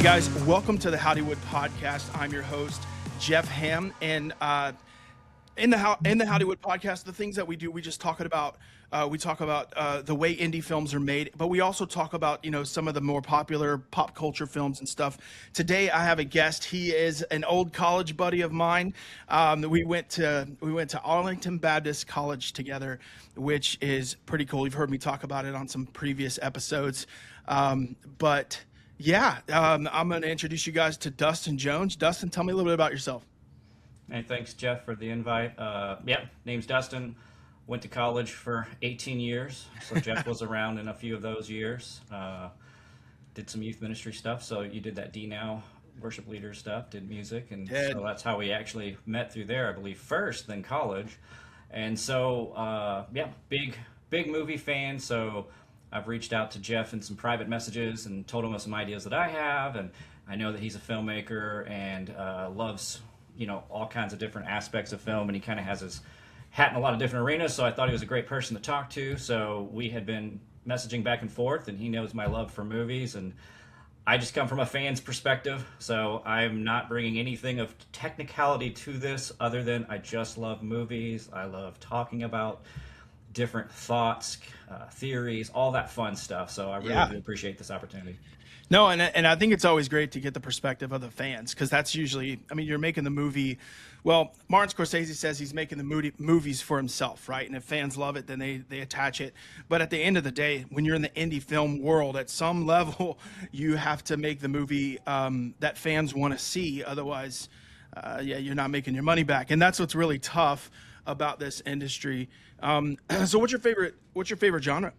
guys, welcome to the Howdywood Podcast. I'm your host, Jeff Ham, and in the Howdywood Podcast, the things that we do, we just talk about the way indie films are made, but we also talk about some of the more popular pop culture films and stuff. Today, I have a guest. He is an old college buddy of mine. We went to Arlington Baptist College together, which is pretty cool. You've heard me talk about it on some previous episodes, but. Yeah, I'm going to introduce you guys to Dustin Jones. Dustin, tell me a little bit about yourself. Hey, thanks, Jeff, for the invite. Name's Dustin. Went to college for 18 years, so Jeff was around in a few of those years. Did some youth ministry stuff, so you did that D-Now worship leader stuff, did music, and so that's how we actually met through there, I believe, first, then college. And so, big movie fan, so I've reached out to Jeff in some private messages and told him some ideas that I have, and I know that he's a filmmaker and loves, all kinds of different aspects of film, and he kind of has his hat in a lot of different arenas, so I thought he was a great person to talk to. So we had been messaging back and forth, and he knows my love for movies, and I just come from a fan's perspective, so I'm not bringing anything of technicality to this other than I just love movies. I love talking about different thoughts, theories, all that fun stuff. So I really do appreciate this opportunity. No, and I think it's always great to get the perspective of the fans, because that's usually, you're making the movie. Well, Martin Scorsese says he's making the movies for himself, right? And if fans love it, then they attach it. But at the end of the day, when you're in the indie film world, at some level, you have to make the movie that fans want to see. Otherwise, you're not making your money back. And that's what's really tough about this industry. So what's your favorite genre?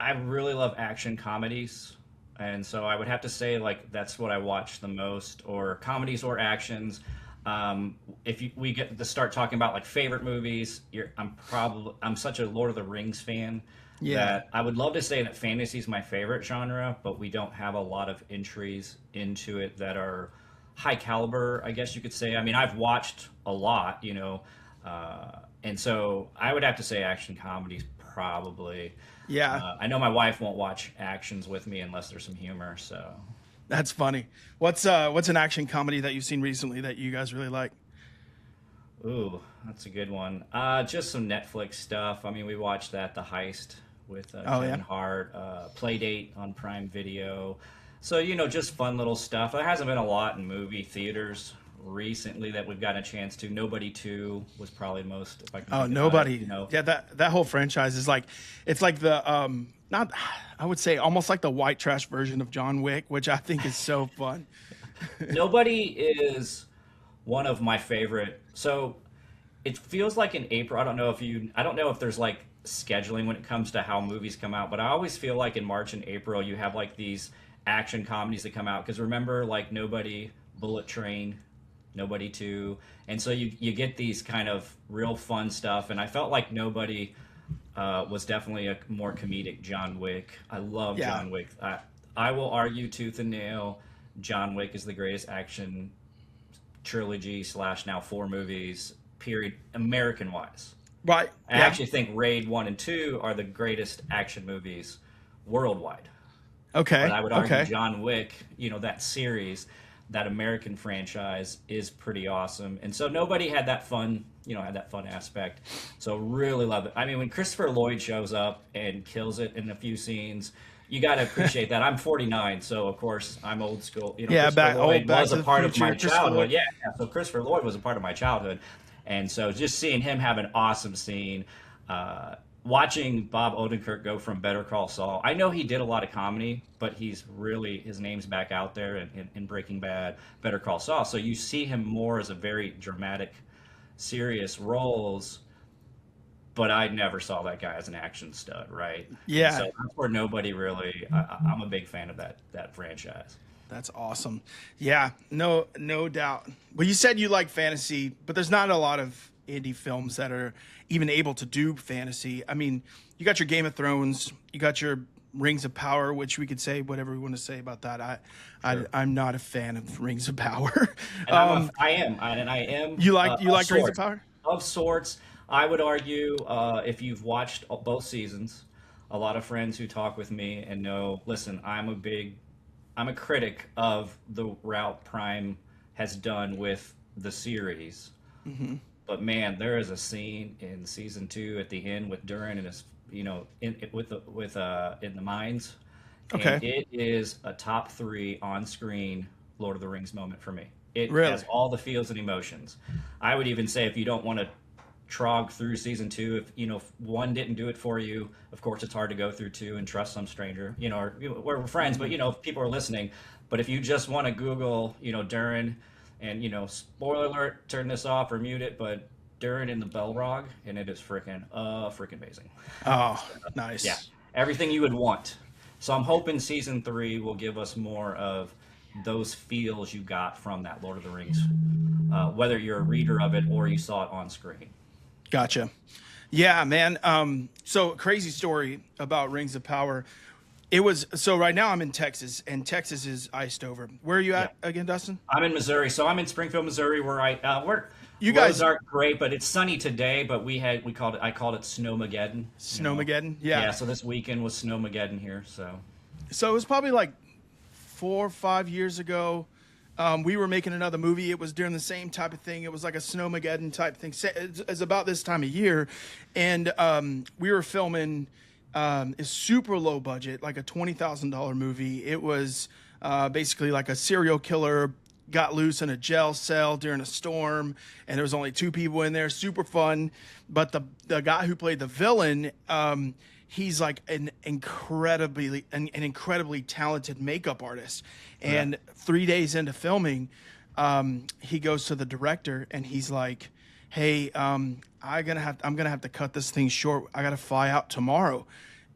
I really love action comedies, and so I would have to say that's what I watch the most, or comedies or actions. We get to start talking about favorite movies, I'm such a Lord of the Rings fan that I would love to say that fantasy is my favorite genre, but we don't have a lot of entries into it that are high caliber, I guess you could say. I've watched a lot, and so I would have to say action comedies probably. Yeah. I know my wife won't watch actions with me unless there's some humor, so. That's funny. What's an action comedy that you've seen recently that you guys really like? Ooh, that's a good one. Just some Netflix stuff. We watched The Heist with Kevin Hart, Playdate on Prime Video. So, just fun little stuff. There hasn't been a lot in movie theaters recently that we've gotten a chance to. Nobody 2 was probably the most. If I can Nobody. Yeah, that whole franchise is it's like the I would say almost like the white trash version of John Wick, which I think is so fun. Nobody is one of my favorite. So it feels like in April. I don't know if there's scheduling when it comes to how movies come out, but I always feel like in March and April you have these action comedies that come out, because remember Nobody, Bullet Train, Nobody 2, and so you get these kind of real fun stuff, and I felt like Nobody was definitely a more comedic John Wick. I love John Wick. I will argue tooth and nail John Wick is the greatest action trilogy / now 4 movies period, American wise. Right. I actually think Raid 1 and 2 are the greatest action movies worldwide. Okay. But I would argue John Wick, that series, that American franchise is pretty awesome. And so Nobody had that fun, aspect. So really love it. When Christopher Lloyd shows up and kills it in a few scenes, you got to appreciate that. I'm 49, so of course I'm old school. Christopher Lloyd was a part of my childhood. Yeah, so Christopher Lloyd was a part of my childhood. And so just seeing him have an awesome scene, watching Bob Odenkirk go from Better Call Saul. I know he did a lot of comedy, but his name's back out there in Breaking Bad, Better Call Saul. So you see him more as a very dramatic, serious roles, but I never saw that guy as an action stud, right? Yeah. And so that's where Nobody really, I'm a big fan of that franchise. That's awesome. Yeah, no doubt. Well, you said you like fantasy, but there's not a lot of indie films that are even able to do fantasy. You got your Game of Thrones, you got your Rings of Power, which we could say whatever we want to say about that. I'm not a fan of Rings of Power. And I am. You like Rings of Power? Of sorts. I would argue, if you've watched both seasons, a lot of friends who talk with me and know, listen, I'm a critic of the route Prime has done with the series. But man, there is a scene in season 2 at the end with Durin and his, in the mines, Okay. and it is a top 3 on screen Lord of the Rings moment for me. It Really? has all the feels and emotions. I would even say if you don't want to trog through season 2, if 1 didn't do it for you, of course it's hard to go through 2 and trust some stranger, or we're friends, but if people are listening. But if you just want to Google, Durin, and spoiler alert, turn this off or mute it, but Durin in the Belrog, and it is freaking amazing. Oh, nice. Yeah, everything you would want. So I'm hoping season 3 will give us more of those feels you got from that Lord of the Rings, whether you're a reader of it or you saw it on screen. Gotcha. Yeah, man. So crazy story about Rings of Power. So right now I'm in Texas, and Texas is iced over. Where are you at again, Dustin? I'm in Missouri, so I'm in Springfield, Missouri, where You guys aren't great, but it's sunny today. But I called it Snowmageddon. Snowmageddon, yeah. Yeah. So this weekend was Snowmageddon here. So it was probably like 4 or 5 years ago. We were making another movie. It was during the same type of thing. It was like a Snowmageddon type thing. It's about this time of year, and we were filming a super low budget, like a $20,000 movie. It was basically like a serial killer got loose in a jail cell during a storm, and there was only 2 people in there. Super fun. But the guy who played the villain, he's like an incredibly talented makeup artist. And 3 days into filming, he goes to the director and he's like, "Hey, I'm gonna have to cut this thing short. I gotta fly out tomorrow."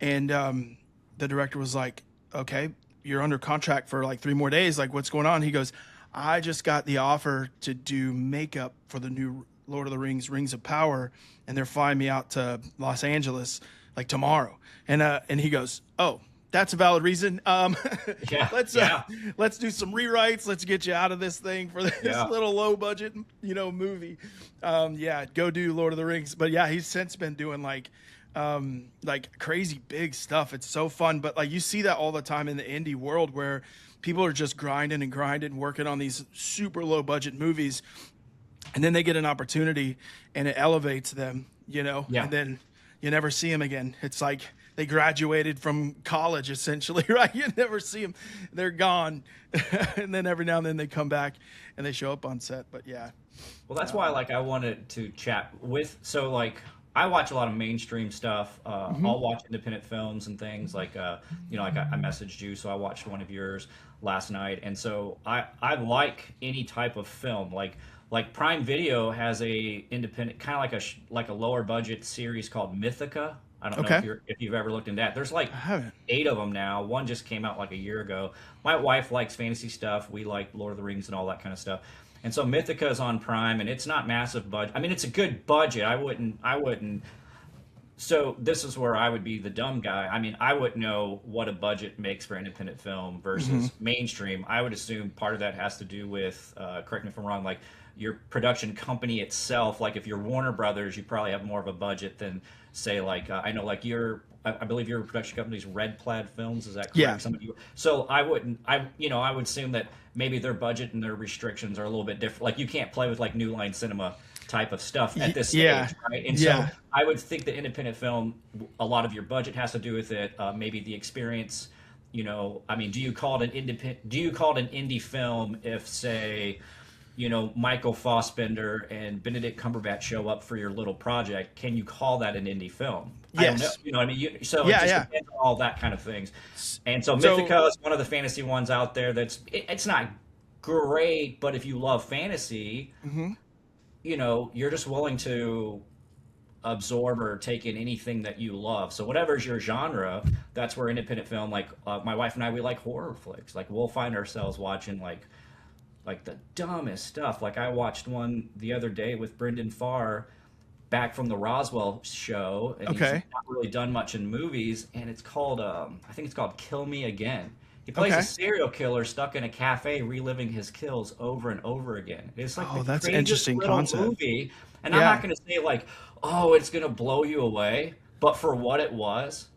And the director was like, "Okay, you're under contract for like 3 more days. Like, what's going on?" He goes, "I just got the offer to do makeup for the new Lord of the Rings, Rings of Power, and they're flying me out to Los Angeles like tomorrow." And he goes, "Oh, that's a valid reason. Let's do some rewrites. Let's get you out of this thing for this little low budget, movie. Go do Lord of the Rings." But yeah, he's since been doing like crazy big stuff. It's so fun. But like you see that all the time in the indie world where people are just grinding, working on these super low budget movies, and then they get an opportunity and it elevates them, and then you never see them again. It's like they graduated from college essentially, right? You never see them. They're gone. And then every now and then they come back and they show up on set. But yeah. Well, that's why I wanted to chat with, I watch a lot of mainstream stuff. I'll watch independent films and things like I messaged you, so I watched one of yours last night. And so I like any type of film. Like Prime Video has a independent, kind of like a lower budget series called Mythica. I don't know if you've ever looked into that. There's like 8 of them now. One just came out like a year ago. My wife likes fantasy stuff. We like Lord of the Rings and all that kind of stuff. And so Mythica is on Prime, and it's not massive budget. I mean, it's a good budget. I wouldn't. So this is where I would be the dumb guy. I mean, I wouldn't know what a budget makes for independent film versus mainstream. I would assume part of that has to do with, correct me if I'm wrong, like your production company itself. Like if you're Warner Brothers, you probably have more of a budget than say I know like I believe your production company's Red Plaid Films. Is that correct? Yeah. So I would assume that maybe their budget and their restrictions are a little bit different. Like you can't play with like New Line Cinema type of stuff at this stage, right? And so I would think that independent film, a lot of your budget has to do with it. Maybe the experience. I mean, do you call it an indie film if, say, Michael Fassbender and Benedict Cumberbatch show up for your little project? Can you call that an indie film? Yes. I don't know. You know what I mean? It just depends on all that kind of things. And so Mythica is one of the fantasy ones out there it's not great, but if you love fantasy, you're just willing to absorb or take in anything that you love. So whatever's your genre, that's where independent film, like my wife and I, we like horror flicks. Like we'll find ourselves watching like the dumbest stuff. Like I watched one the other day with Brendan Farr back from the Roswell show, and he's not really done much in movies, and it's called I think it's called Kill Me Again. He plays a serial killer stuck in a cafe reliving his kills over and over again. It's like that's an interesting concept. Movie, and I'm not going to say like, oh, it's going to blow you away, but for what it was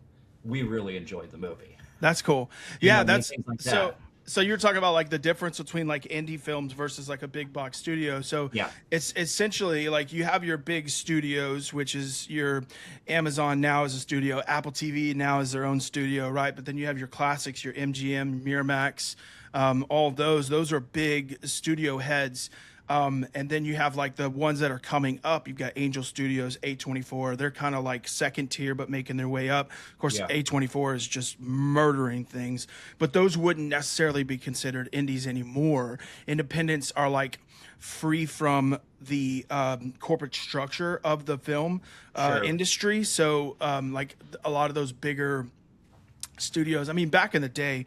we really enjoyed the movie. That's cool. You know Yeah, what I mean? that's Things like so. that. So you're talking about like the difference between like indie films versus like a big box studio. So Yeah. it's essentially like you have your big studios, which is your Amazon now is a studio, Apple TV now is their own studio, right? But then you have your classics, your MGM, Miramax, all of those. Those are big studio heads. And then you have like the ones that are coming up. You've got Angel Studios, A24. They're kind of like second tier, but making their way up. Of course, Yeah. A24 is just murdering things, but those wouldn't necessarily be considered indies anymore. Independents are like free from the corporate structure of the film Sure. industry. So like a lot of those bigger studios. I mean, back in the day,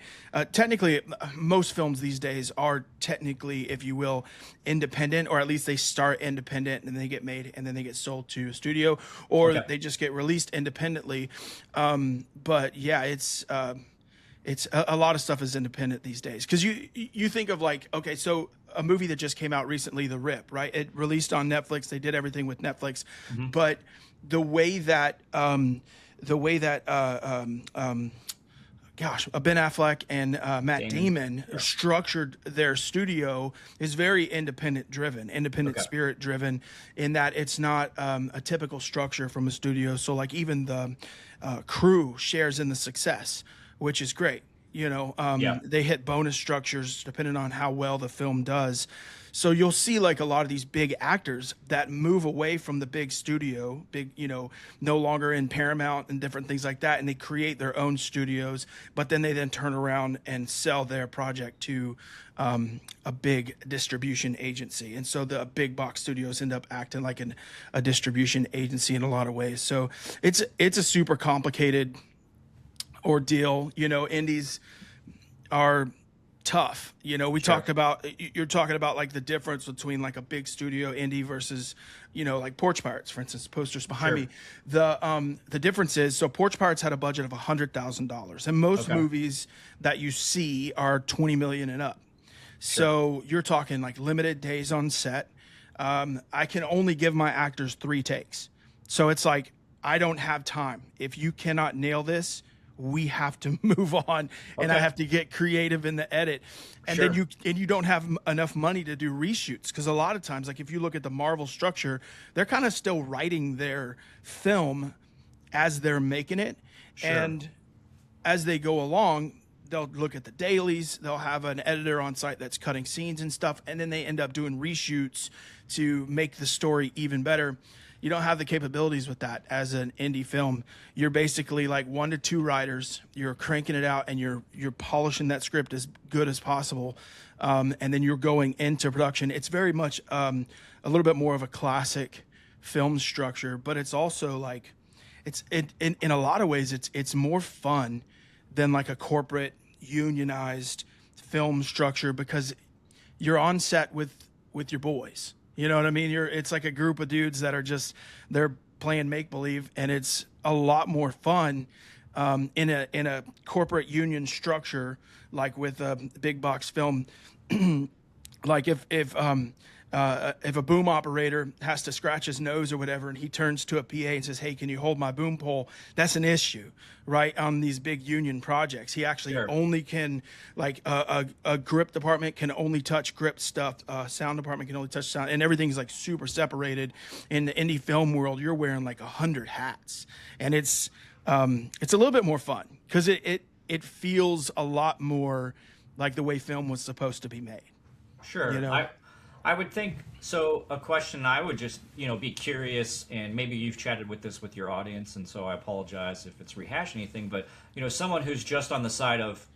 technically, most films these days are technically, if you will, independent, or at least they start independent and they get made and then they get sold to a studio, or Okay. they just get released independently. But yeah, it's a lot of stuff is independent these days because you think of like, okay, so a movie that just came out recently, The Rip, right? It released on Netflix. They did everything with Netflix, but the way that Ben Affleck and Matt Damon structured their studio is very independent driven, independent Okay. spirit driven, in that it's not a typical structure from a studio. So like even the crew shares in the success, which is great. You know, Yeah. they hit bonus structures depending on how well the film does. So you'll see like a lot of these big actors that move away from the big studio, big, you know, no longer in Paramount and different things like that. And they create their own studios, but then they then turn around and sell their project to a big distribution agency. And so the big box studios end up acting like a distribution agency in a lot of ways. So it's a super complicated ordeal. You know, indies are tough. You know, we Sure. talked about, you're talking about like the difference between like a big studio indie versus, you know, like Porch Pirates, for instance, posters behind Sure. me. The difference is, so Porch Pirates had a budget of $100,000, and most Okay. movies that you see are 20 million and up. So you're talking like limited days on set. I can only give my actors 3 takes. So it's like, I don't have time. If you cannot nail this, we have to move on, and I Okay. have to get creative in the edit. And Sure. then you don't have enough money to do reshoots, because a lot of times, like if you look at the Marvel structure, they're kind of still writing their film as they're making it. Sure. And as they go along, they'll look at the dailies, they'll have an editor on site that's cutting scenes and stuff, and then they end up doing reshoots to make the story even better. You don't have the capabilities with that as an indie film. You're basically like 1 to 2 writers. You're cranking it out, and you're polishing that script as good as possible, and then you're going into production. It's very much a little bit more of a classic film structure, but it's also like in a lot of ways it's more fun than like a corporate unionized film structure, because you're on set with your boys. You know what I mean? It's like a group of dudes that are just, they're playing make believe, and it's a lot more fun in a corporate union structure, like with a big box film. Like if a boom operator has to scratch his nose or whatever, and he turns to a PA and says, "Hey, can you hold my boom pole?" That's an issue, right? On these big union projects, he actually Sure. only can, like a grip department can only touch grip stuff. Sound department can only touch sound, and everything's like super separated. In the indie film world, you're wearing like 100 hats, and it's a little bit more fun because it feels a lot more like the way film was supposed to be made. Sure. You know? I would think so. A question I would just, be curious, and maybe you've chatted with this with your audience, and so I apologize if it's rehashing anything, but, someone who's just on the side of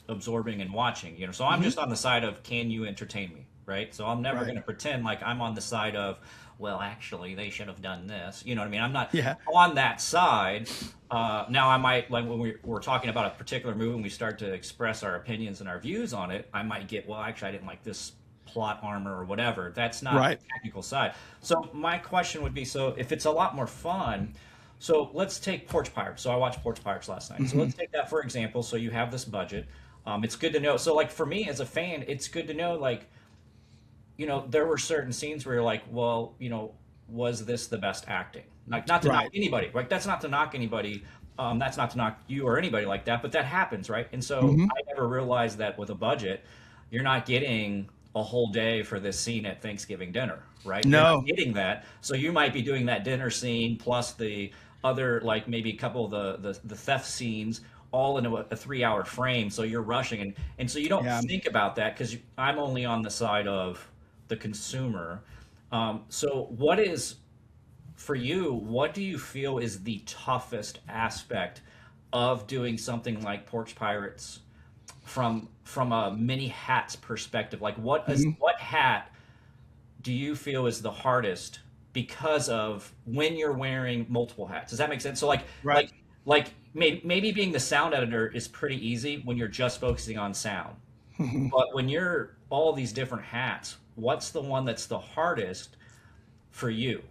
absorbing and watching, so I'm just on the side of, can you entertain me, right? So I'm never Right. going to pretend like I'm on the side of, well, actually, they should have done this. You know what I mean? I'm not Yeah. on that side. Now, I might, like when we're talking about a particular movie and we start to express our opinions and our views on it, I might get, well, actually, I didn't like this plot armor or whatever. That's not Right. the technical side. So my question would be, so if it's a lot more fun, so let's take Porch Pirates. So I watched Porch Pirates last night. So let's take that for example. So you have this budget. It's good to know. So like for me as a fan, it's good to know, like, there were certain scenes where you're like, well, was this the best acting? Like, not to Right. knock anybody, right? That's not to knock anybody, That's not to knock you or anybody like that, but that happens, right? And so Hmm. I never realized that with a budget, you're not getting a whole day for this scene at Thanksgiving dinner, right? You're not No. getting that. So you might be doing that dinner scene plus the other, like maybe a couple of the theft scenes all in a 3 hour frame. So you're rushing. And so you don't Yeah. think about that because I'm only on the side of the consumer. So what is for you, what do you feel is the toughest aspect of doing something like Porch Pirates from a many hats perspective? Like Mhm. what hat do you feel is the hardest because of when you're wearing multiple hats? Does that make sense? So Right. maybe being the sound editor is pretty easy when you're just focusing on sound. But when you're all these different hats, what's the one that's the hardest for you?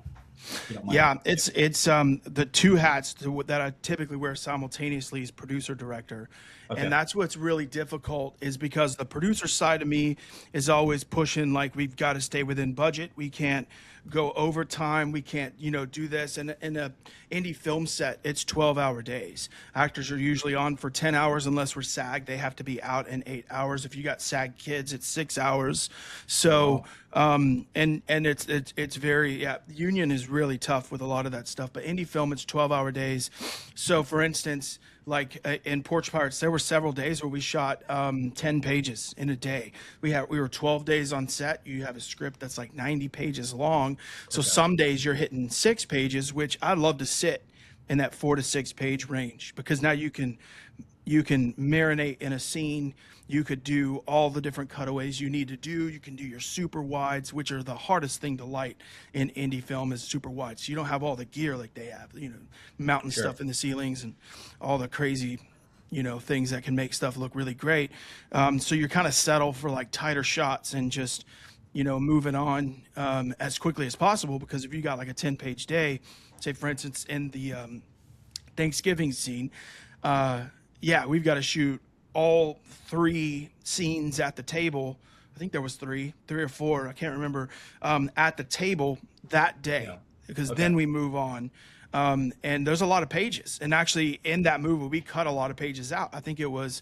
If you don't mind. Yeah, it's the two hats that I typically wear simultaneously is producer director, and Okay. that's what's really difficult is because the producer side of me is always pushing like we've got to stay within budget. We can't go overtime. We can't do this. And in a indie film set, it's 12-hour days. Actors are usually on for 10 hours unless we're SAG. They have to be out in 8 hours. If you got SAG kids, it's 6 hours. So Wow. and it's very, yeah, union is really tough with a lot of that stuff, but indie film, it's 12-hour days. So for instance, like in Porch Pirates, there were several days where we shot 10 pages in a day. We were 12 days on set. You have a script that's like 90 pages long. So Okay. some days you're hitting 6 pages, which I love to sit in that 4 to 6 page range because now you can marinate in a scene. You could do all the different cutaways you need to do. You can do your super wides, which are the hardest thing to light in indie film is super wide. So you don't have all the gear like they have, mountain Sure. stuff in the ceilings and all the crazy, things that can make stuff look really great. So you're kind of settle for like tighter shots and just, moving on as quickly as possible because if you got like a 10-page day, say for instance in the Thanksgiving scene, uh, yeah, we've got to shoot all three scenes at the table. I think there was three or four. I can't remember at the table that Yeah. day because Okay. then we move on. And there's a lot of pages. And actually, in that movie, we cut a lot of pages out. I think it was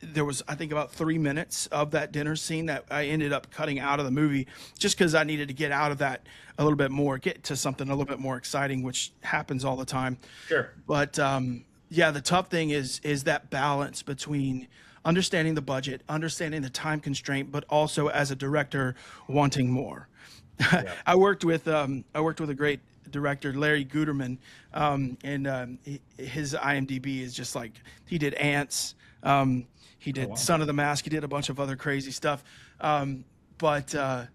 there was I think about 3 minutes of that dinner scene that I ended up cutting out of the movie just because I needed to get out of that a little bit more, get to something a little bit more exciting, which happens all the time. Sure. But yeah, the tough thing is that balance between understanding the budget, understanding the time constraint, but also as a director wanting more. Yeah. I worked with a great director, Larry Guterman, and his IMDb is just like he did Ants, he Oh did wow. Son of the Mask, he did a bunch of other crazy stuff, but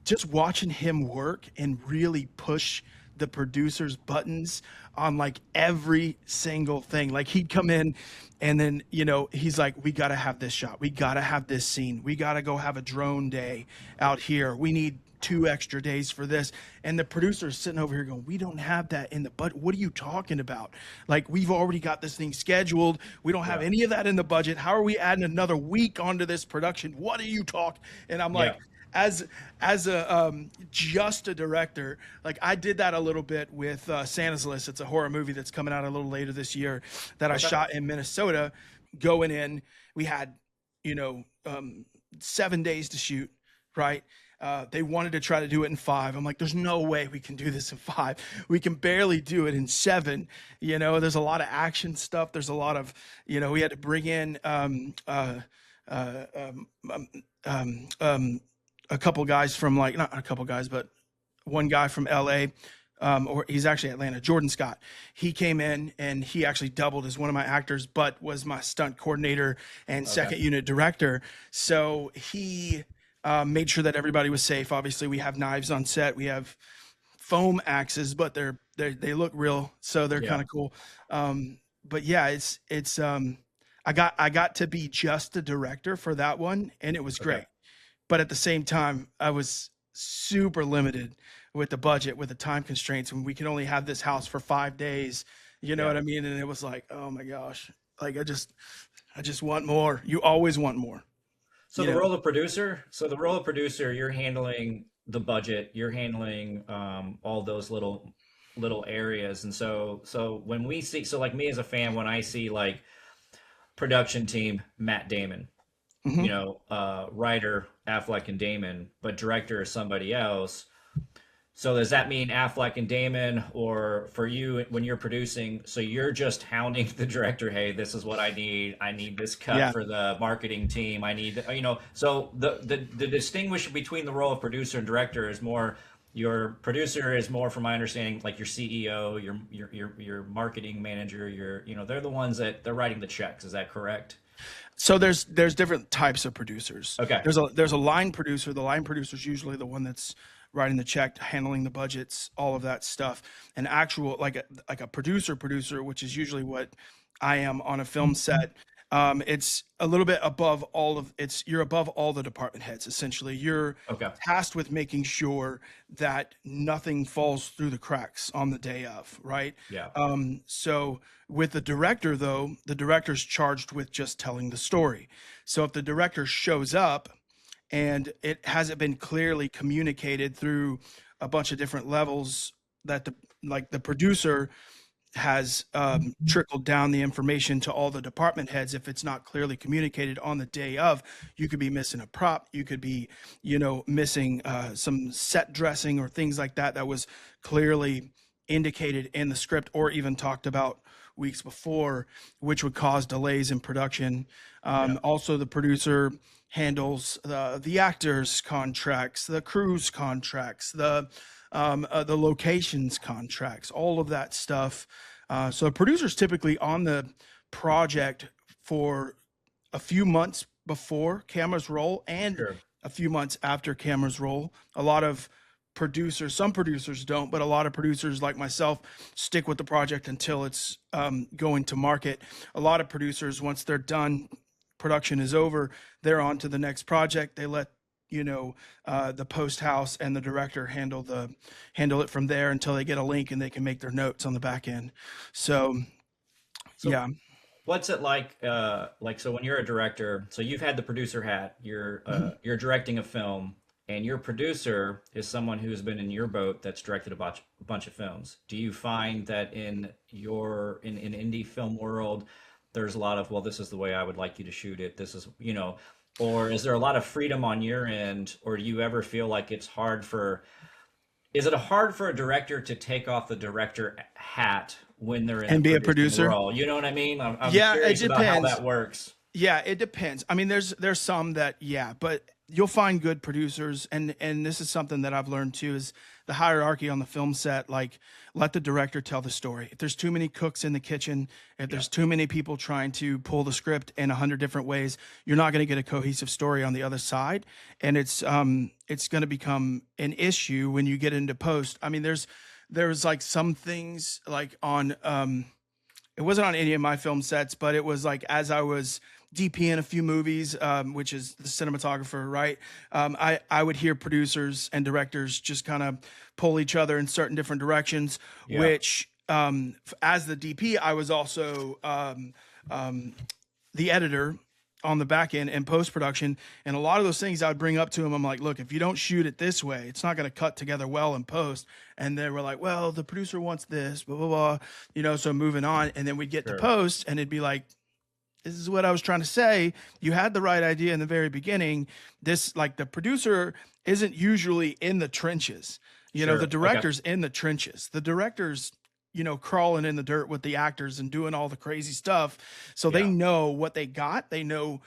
just watching him work and really push the producers buttons on like every single thing. Like he'd come in and then, he's like, we got to have this shot. We got to have this scene. We got to go have a drone day out here. We need 2 extra days for this. And the producer is sitting over here going, we don't have that in the budget. What are you talking about? Like we've already got this thing scheduled. We don't have Yeah. any of that in the budget. How are we adding another week onto this production? What are you talking? And I'm Yeah. like, as a just a director, like I did that a little bit with Santa's List. It's a horror movie that's coming out a little later this year that I Okay. shot in Minnesota. Going in, we had you know 7 days to shoot, right? They wanted to try to do it in 5. I'm like, there's no way we can do this in 5. We can barely do it in 7. There's a lot of action stuff. There's a lot of, we had to bring in uh, um, um, a couple guys from like not a couple guys, but one guy from LA, or he's actually Atlanta, Jordan Scott. He came in and he actually doubled as one of my actors, but was my stunt coordinator and Okay. second unit director. So he made sure that everybody was safe. Obviously, we have knives on set. We have foam axes, but they look real, so they're Yeah. kind of cool. But yeah, it's I got to be just the director for that one, and it was Okay. great. But at the same time, I was super limited with the budget, with the time constraints, and we could only have this house for 5 days. You know Yeah. what I mean? And it was like, oh my gosh, like I just want more. You always want more, So you the know? role of producer, you're handling the budget, you're handling all those little little areas. And so when we see, so like me as a fan, when I see like production team Matt Damon, Hmm. writer Affleck and Damon, but director is somebody else. So does that mean Affleck and Damon, or for you when you're producing, so you're just hounding the director, hey, this is what I need. I need this cut Yeah. for the marketing team. I need, so the distinguish between the role of producer and director is more, your producer is more, from my understanding, like your CEO, your marketing manager, they're the ones that they're writing the checks. Is that correct? So there's different types of producers. Okay. There's a line producer. The line producer is usually the one that's writing the check, handling the budgets, all of that stuff. An actual like a producer, which is usually what I am on a film set. It's a little bit above all of it's you're above all the department heads. Essentially, you're Okay. tasked with making sure that nothing falls through the cracks on the day of, right? Yeah. So with the director, though, the director's charged with just telling the story. So if the director shows up and it hasn't been clearly communicated through a bunch of different levels, that the producer has trickled down the information to all the department heads. If it's not clearly communicated on the day of, you could be missing a prop, you could be missing some set dressing or things like that that was clearly indicated in the script or even talked about weeks before, which would cause delays in production. Yeah. Also, the producer handles the actors' contracts, the crew's contracts, the locations contracts, all of that stuff. So the producer's typically on the project for a few months before cameras roll and Sure. a few months after cameras roll. A lot of producers, some producers don't, but a lot of producers like myself stick with the project until it's going to market. A lot of producers, once they're done, production is over, they're on to the next project. They let the post house and the director handle it from there until they get a link and they can make their notes on the back end. So So yeah. what's it like? So when you're a director, so you've had the producer hat, you're directing a film, and your producer is someone who's been in your boat that's directed a bunch of films. Do you find that in indie film world, there's a lot of, well, this is the way I would like you to shoot it. This is, or is there a lot of freedom on your end, or do you ever feel like is it hard for a director to take off the director hat when they're in the And be a producing producer. role? You know what I mean? I'm Yeah, it curious about how depends. that works. Yeah, it depends. I mean, there's some that, yeah, but you'll find good producers, and this is something that I've learned too, is the hierarchy on the film set. Like, let the director tell the story. If there's too many cooks in the kitchen, if Yeah, there's too many people trying to pull the script in 100 different ways, you're not going to get a cohesive story on the other side, and it's going to become an issue when you get into post. I mean, there's like some things like on it wasn't on any of my film sets, but it was like as I was DPing a few movies, which is the cinematographer, right? I would hear producers and directors just kind of pull each other in certain different directions, yeah, which as the DP, I was also the editor on the back end and post production. And a lot of those things I would bring up to him. I'm like, look, if you don't shoot it this way, it's not going to cut together well in post. And they were like, well, the producer wants this, blah, blah, blah, so moving on. And then we'd get to sure. post and it'd be like, this is what I was trying to say. You had the right idea in the very beginning. This, like, the producer isn't usually in the trenches. The Sure. Okay. director's in the trenches. The director's, crawling in the dirt with the actors and doing all the crazy stuff. So they Yeah. know what they got. They know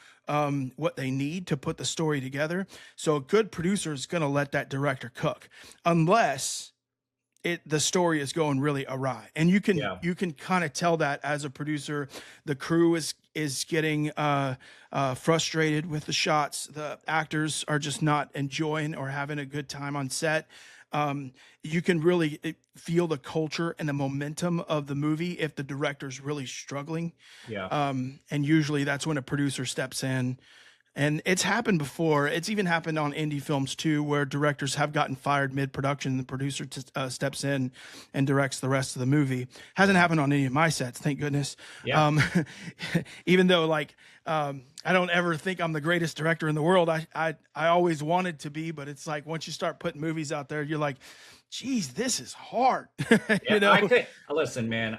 what they need to put the story together. So a good producer is going to let that director cook, unless the story is going really awry, and you can Yeah. kind of tell that as a producer. The crew is getting frustrated with the shots. The actors are just not enjoying or having a good time on set. You can really feel the culture and the momentum of the movie if the director's really struggling. Yeah. And usually that's when a producer steps in And it's happened before. It's even happened on indie films too, where directors have gotten fired mid-production and the producer steps in and directs the rest of the movie. Hasn't happened on any of my sets, thank goodness. Yeah. Even though I don't ever think I'm the greatest director in the world. I always wanted to be, but it's like once you start putting movies out there, you're like, geez, this is hard. Yeah, listen, man,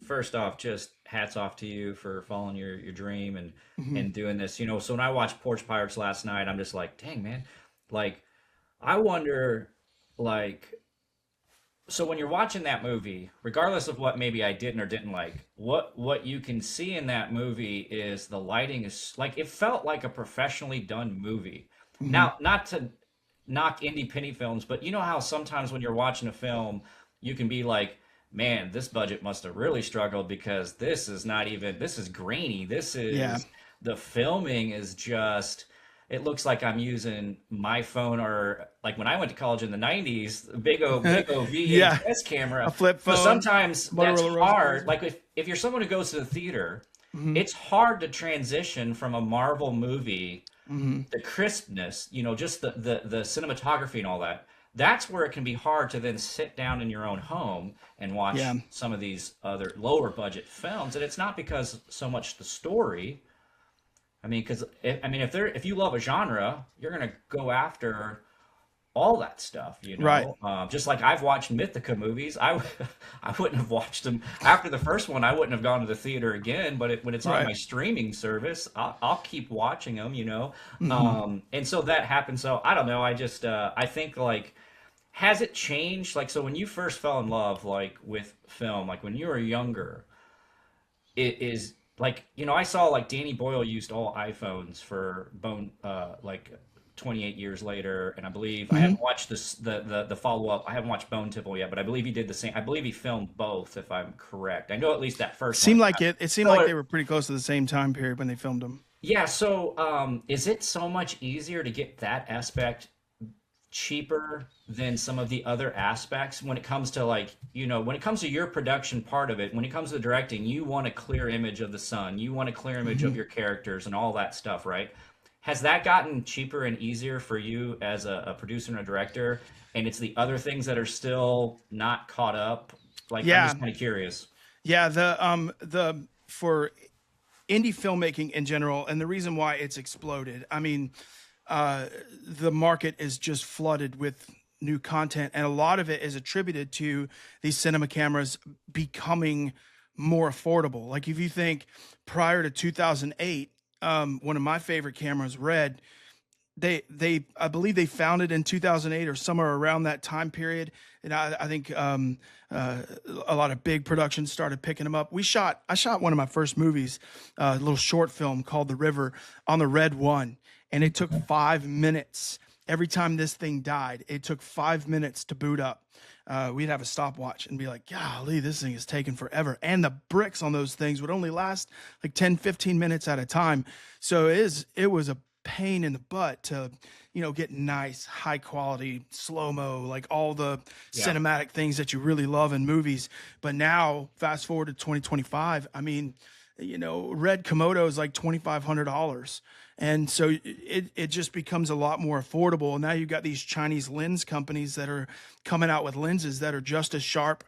first off, just hats off to you for following your dream and doing this. So when I watched Porch Pirates last night, I'm just like, dang, man. Like, I wonder, so when you're watching that movie, regardless of what maybe I didn't or didn't like, what you can see in that movie is the lighting is like, it felt like a professionally done movie. Now, not to knock indie penny films, but you know how sometimes when you're watching a film, you can be like, man, this budget must have really struggled because this is grainy. The filming is just, it looks like I'm using my phone, or like when I went to college in the 90s, big O VHS camera. A flip phone. So sometimes that's Motorola hard. Like if you're someone who goes to the theater, it's hard to transition from a Marvel movie, the crispness, just the cinematography and all that. That's where it can be hard to then sit down in your own home and watch some of these other lower budget films. And it's not because so much the story. I mean, because if you love a genre, you're gonna go after all that stuff, Right. Just like I've watched Mythica movies, I wouldn't have watched them after the first one. I wouldn't have gone to the theater again. But when it's on Right. my streaming service, I'll keep watching them, And so that happened. So I don't know. I just I think has it changed? So when you first fell in love with film, when you were younger, it is. I saw Danny Boyle used all iPhones for Bone, 28 years later, and I believe I haven't watched the follow up. I haven't watched Bone Tipple yet, but I believe he did the same. I believe he filmed both, if I'm correct. I know at least that first Seemed one. like it seemed like they were pretty close to the same time period when they filmed them. Yeah. So, is it so much easier to get that aspect cheaper than some of the other aspects when it comes to when it comes to your production part of it, when it comes to the directing, you want a clear image of the sun, you want a clear image of your characters and all that stuff, right? Has that gotten cheaper and easier for you as a producer and a director, and it's the other things that are still not caught up? I'm just kind of curious. Yeah, the for indie filmmaking in general, and the reason why it's exploded, I mean, the market is just flooded with new content, and a lot of it is attributed to these cinema cameras becoming more affordable. Like if you think prior to 2008, one of my favorite cameras, Red, I believe they founded in 2008 or somewhere around that time period, and I think a lot of big productions started picking them up. I shot one of my first movies, a little short film called The River, on the Red One. And it took 5 minutes. Every time this thing died, it took 5 minutes to boot up. We'd have a stopwatch and be like, golly, this thing is taking forever. And the bricks on those things would only last 10, 15 minutes at a time. So it was a pain in the butt to, get nice, high quality, slow-mo, all the cinematic things that you really love in movies. But now, fast forward to 2025, I mean, Red Komodo is $2,500. And so it just becomes a lot more affordable. And now you've got these Chinese lens companies that are coming out with lenses that are just as sharp,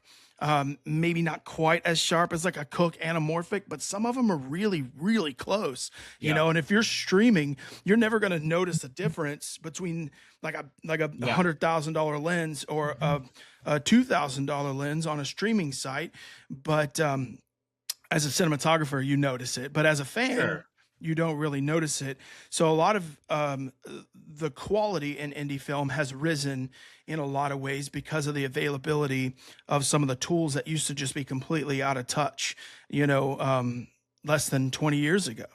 maybe not quite as sharp as a Cooke anamorphic, but some of them are really, really close, you know. And if you're streaming, you're never going to notice the difference between a $100,000 lens or a $2,000 lens on a streaming site. But as a cinematographer, you notice it. But as a fan, you don't really notice it. So a lot of the quality in indie film has risen in a lot of ways because of the availability of some of the tools that used to just be completely out of touch, less than 20 years ago.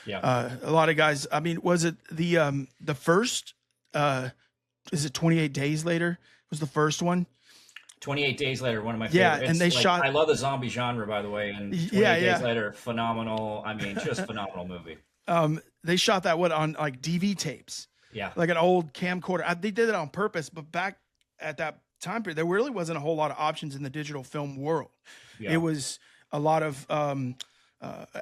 Yeah. A lot of guys, I mean, was it the first, is it 28 Days Later was the first one? 28 Days Later, one of my favorites. Yeah, and they shot. I love the zombie genre, by the way. And 28 Days Later, phenomenal. I mean, just phenomenal movie. They shot that on DV tapes. Yeah, like an old camcorder. They did it on purpose, but back at that time period, there really wasn't a whole lot of options in the digital film world. Yeah. It was a lot of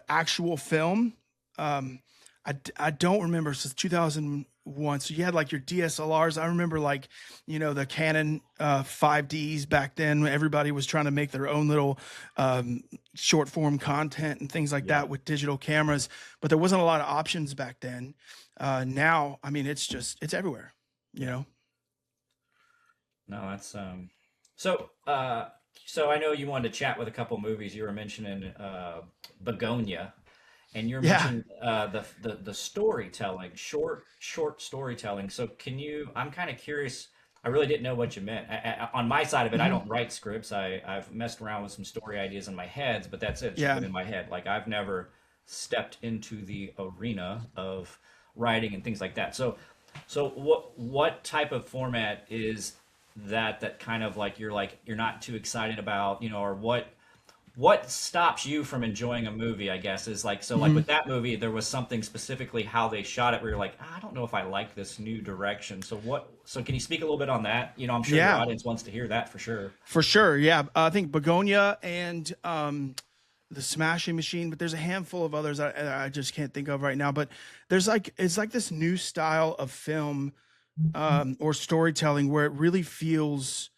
actual film. I I don't remember since 2001. So you had like your DSLRs. I remember like, the Canon 5Ds back then when everybody was trying to make their own little um, short form content and things like Yeah. that with digital cameras, but there wasn't a lot of options back then. Now, I mean, it's everywhere, you Yeah. know? No, that's so so I know you wanted to chat with a couple movies. You were mentioning Begonia, and you're Yeah. mentioning the storytelling, short storytelling. So can you? I'm kind of curious. I really didn't know what you meant. On my side of it, I Mhm. don't write scripts. I've messed around with some story ideas in my heads, but that's it. It's just Yeah. been in my head. Like I've never stepped into the arena of writing and things like that. So what type of format is that kind of like you're not too excited about, or what stops you from enjoying a movie, I guess, is like, so like Mhm. with that movie, there was something specifically how they shot it where you're like, I don't know if I like this new direction. So can you speak a little bit on that? I'm sure your Yeah, audience wants to hear that for sure. for sure. Yeah. I think Begonia and the Smashing Machine, but there's a handful of others I just can't think of right now. But it's like this new style of film or storytelling where it really feels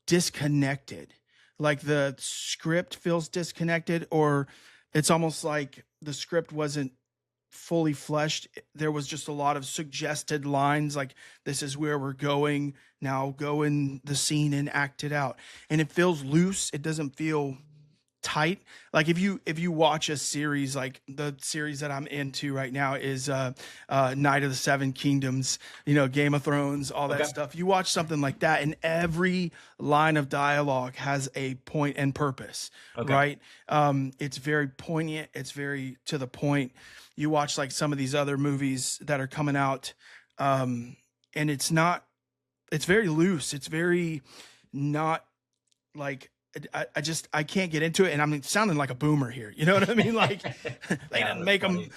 disconnected. Like the script feels disconnected, or it's almost like the script wasn't fully fleshed. There was just a lot of suggested lines like, this is where we're going. Now go in the scene and act it out. And it feels loose. It doesn't feel tight. Like if you watch a series, like the series that I'm into right now is Night of the Seven Kingdoms, Game of Thrones, all that Okay. stuff. You watch something like that and every line of dialogue has a point and purpose, Okay. right? It's very poignant, it's very to the point. You watch like some of these other movies that are coming out, and it's very loose, it's very not like, I can't get into it, and I'm sounding like a boomer here. You know what I mean? Like they Yeah, didn't that's make them. funny.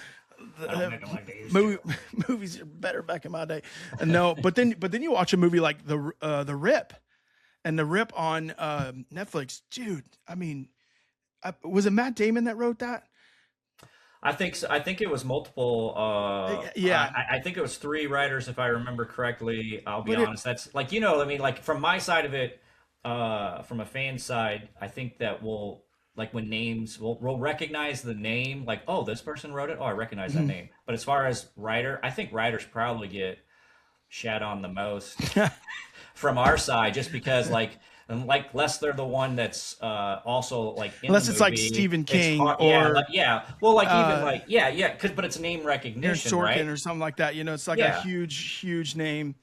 I don't The make them like they used to. movie, movies are better back in my day. No, but then you watch a movie like the Rip, and the Rip on Netflix, dude. I mean, was it Matt Damon that wrote that? I think so. I think it was multiple. Yeah, I think it was three writers, if I remember correctly. I'll be but it. honest. That's like I mean, like from my side of it, from a fan side, I think that we'll like when names we'll recognize the name, like oh, this person wrote it. Oh, I recognize that Mhm. name. But as far as writer, I think writers probably get shat on the most from our side, just because like unless they're the one that's also like in the Unless it's like movie, Stephen it's King hard. Yeah, or well, like even uh, like yeah, because but it's name Aaron recognition, right? Sorkin or something like that. It's like a Yeah, huge name.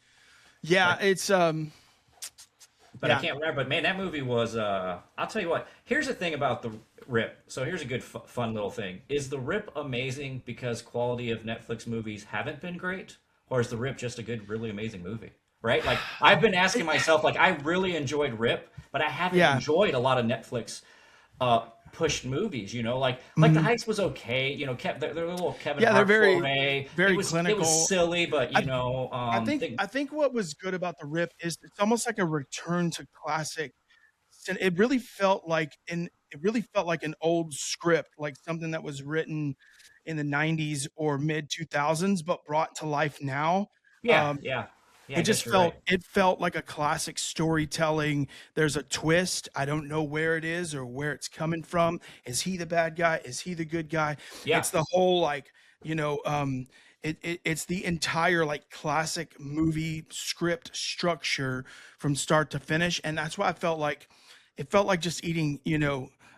Yeah, like it's but I yeah. can't remember. But man, that movie was. I'll tell you what. Here's the thing about the Rip. So here's a good fun little thing. Is the Rip amazing because quality of Netflix movies haven't been great, or is the Rip just a good, really amazing movie? Right? Like I've been asking myself, like I really enjoyed Rip, but I haven't Yeah. enjoyed a lot of Netflix pushed movies. Like The Mhm. Heist was okay. Their little Kevin Yeah, they're Hart very, foray. It very was clinical. silly, but I I think what was good about The Rip is it's almost like a return to classic. And it really felt like an old script, like something that was written in the 90s or mid 2000s, but brought to life now. yeah, Um, yeah, yeah. it I just guess you're right. felt like a classic storytelling. There's a twist. I don't know where it is or where it's coming from. Is he the bad guy? Is he the good guy? Yeah, It's the whole like, it's the entire like classic movie script structure from start to finish. And that's why it felt like just eating,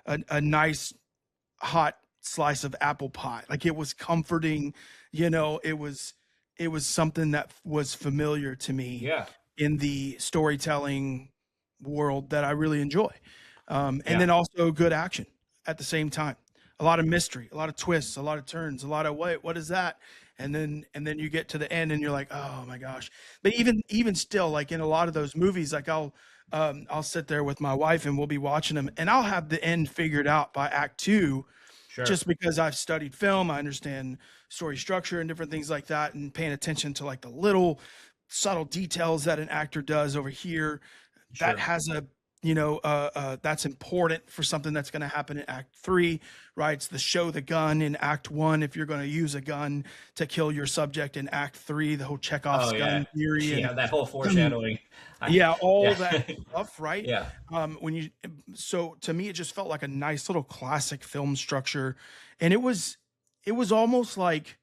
a nice hot slice of apple pie. Like it was comforting, it was something that was familiar to me yeah, in the storytelling world that I really enjoy. And yeah. then also good action at the same time. A lot of mystery, a lot of twists, a lot of turns, a lot of wait, what is that? And then you get to the end and you're like, oh my gosh. But even still, like in a lot of those movies, like I'll sit there with my wife and we'll be watching them and I'll have the end figured out by act two, Sure, just because I've studied film, I understand story structure and different things like that, and paying attention to like the little subtle details that an actor does over here. That sure. has that's important for something that's going to happen in Act 3, right? It's the show the gun in Act 1 if you're going to use a gun to kill your subject in Act 3, the whole Chekhov's Oh yeah, gun theory and yeah, that whole foreshadowing. yeah, all Yeah, that stuff, right? yeah, So to me, it just felt like a nice little classic film structure, and it was almost like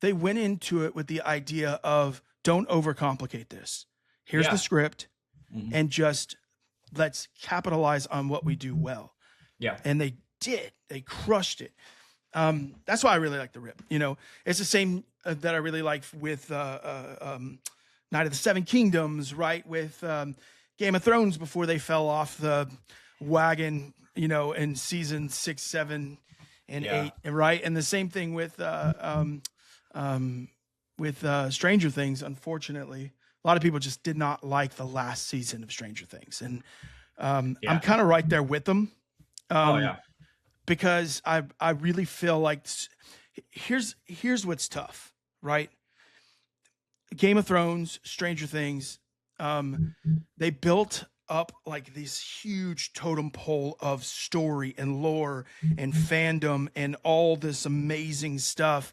they went into it with the idea of don't overcomplicate this. Here's the yeah, script, mhm, and just let's capitalize on what we do well. yeah, And they did. They crushed it. That's why I really like The Rip. It's the same that I really like with Night of the Seven Kingdoms, right? With Game of Thrones before they fell off the wagon, in season 6, 7, and yeah, 8, and right. And the same thing with Stranger Things. Unfortunately, a lot of people just did not like the last season of Stranger Things, and I'm yeah. kind of right there with them. Oh Um, yeah, because I really feel like here's what's tough, right? Game of Thrones, Stranger Things, they built up like this huge totem pole of story and lore and fandom and all this amazing stuff.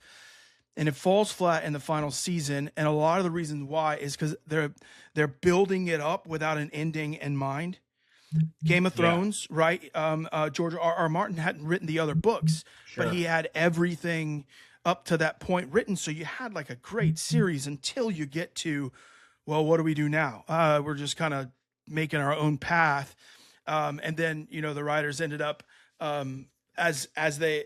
And it falls flat in the final season. And a lot of the reasons why is because they're building it up without an ending in mind. Game of yeah, Thrones, right? George R. Martin hadn't written the other books, but sure, he had everything up to that point written. So you had like a great series until you get to, well, what do we do now? We're just kind of making our own path. And then, the writers ended up, as they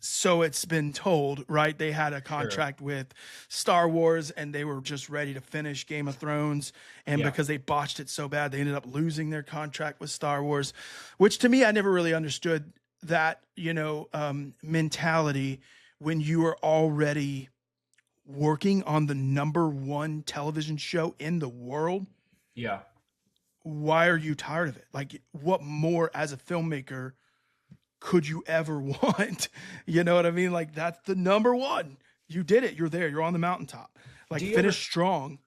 so it's been told, right? They had a sure, contract with Star Wars and they were just ready to finish Game of Thrones. And yeah, because they botched it so bad, they ended up losing their contract with Star Wars, which to me, I never really understood that, mentality when you were already working on the number one television show in the world. yeah. Why are you tired of it? Like, what more as a filmmaker could you ever want? You know what I mean? Like, that's the number one. You did it. You're there. You're on the mountaintop. Like, Do you finish ever? strong.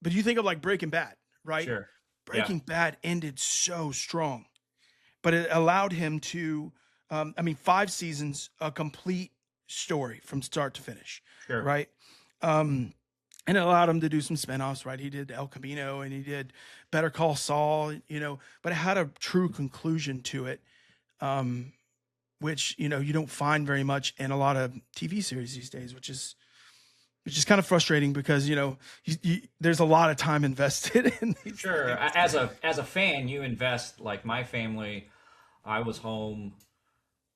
But you think of like Breaking Bad, right? Sure, yeah, Breaking Bad ended so strong, but it allowed him to, 5 seasons, a complete story from start to finish, sure, right? Um, and it allowed him to do some spinoffs, right? He did El Camino and he did Better Call Saul, but it had a true conclusion to it, um, which you don't find very much in a lot of TV series these days, which is kind of frustrating because there's a lot of time invested in these sure. things. As a fan, you invest. Like my family, I was home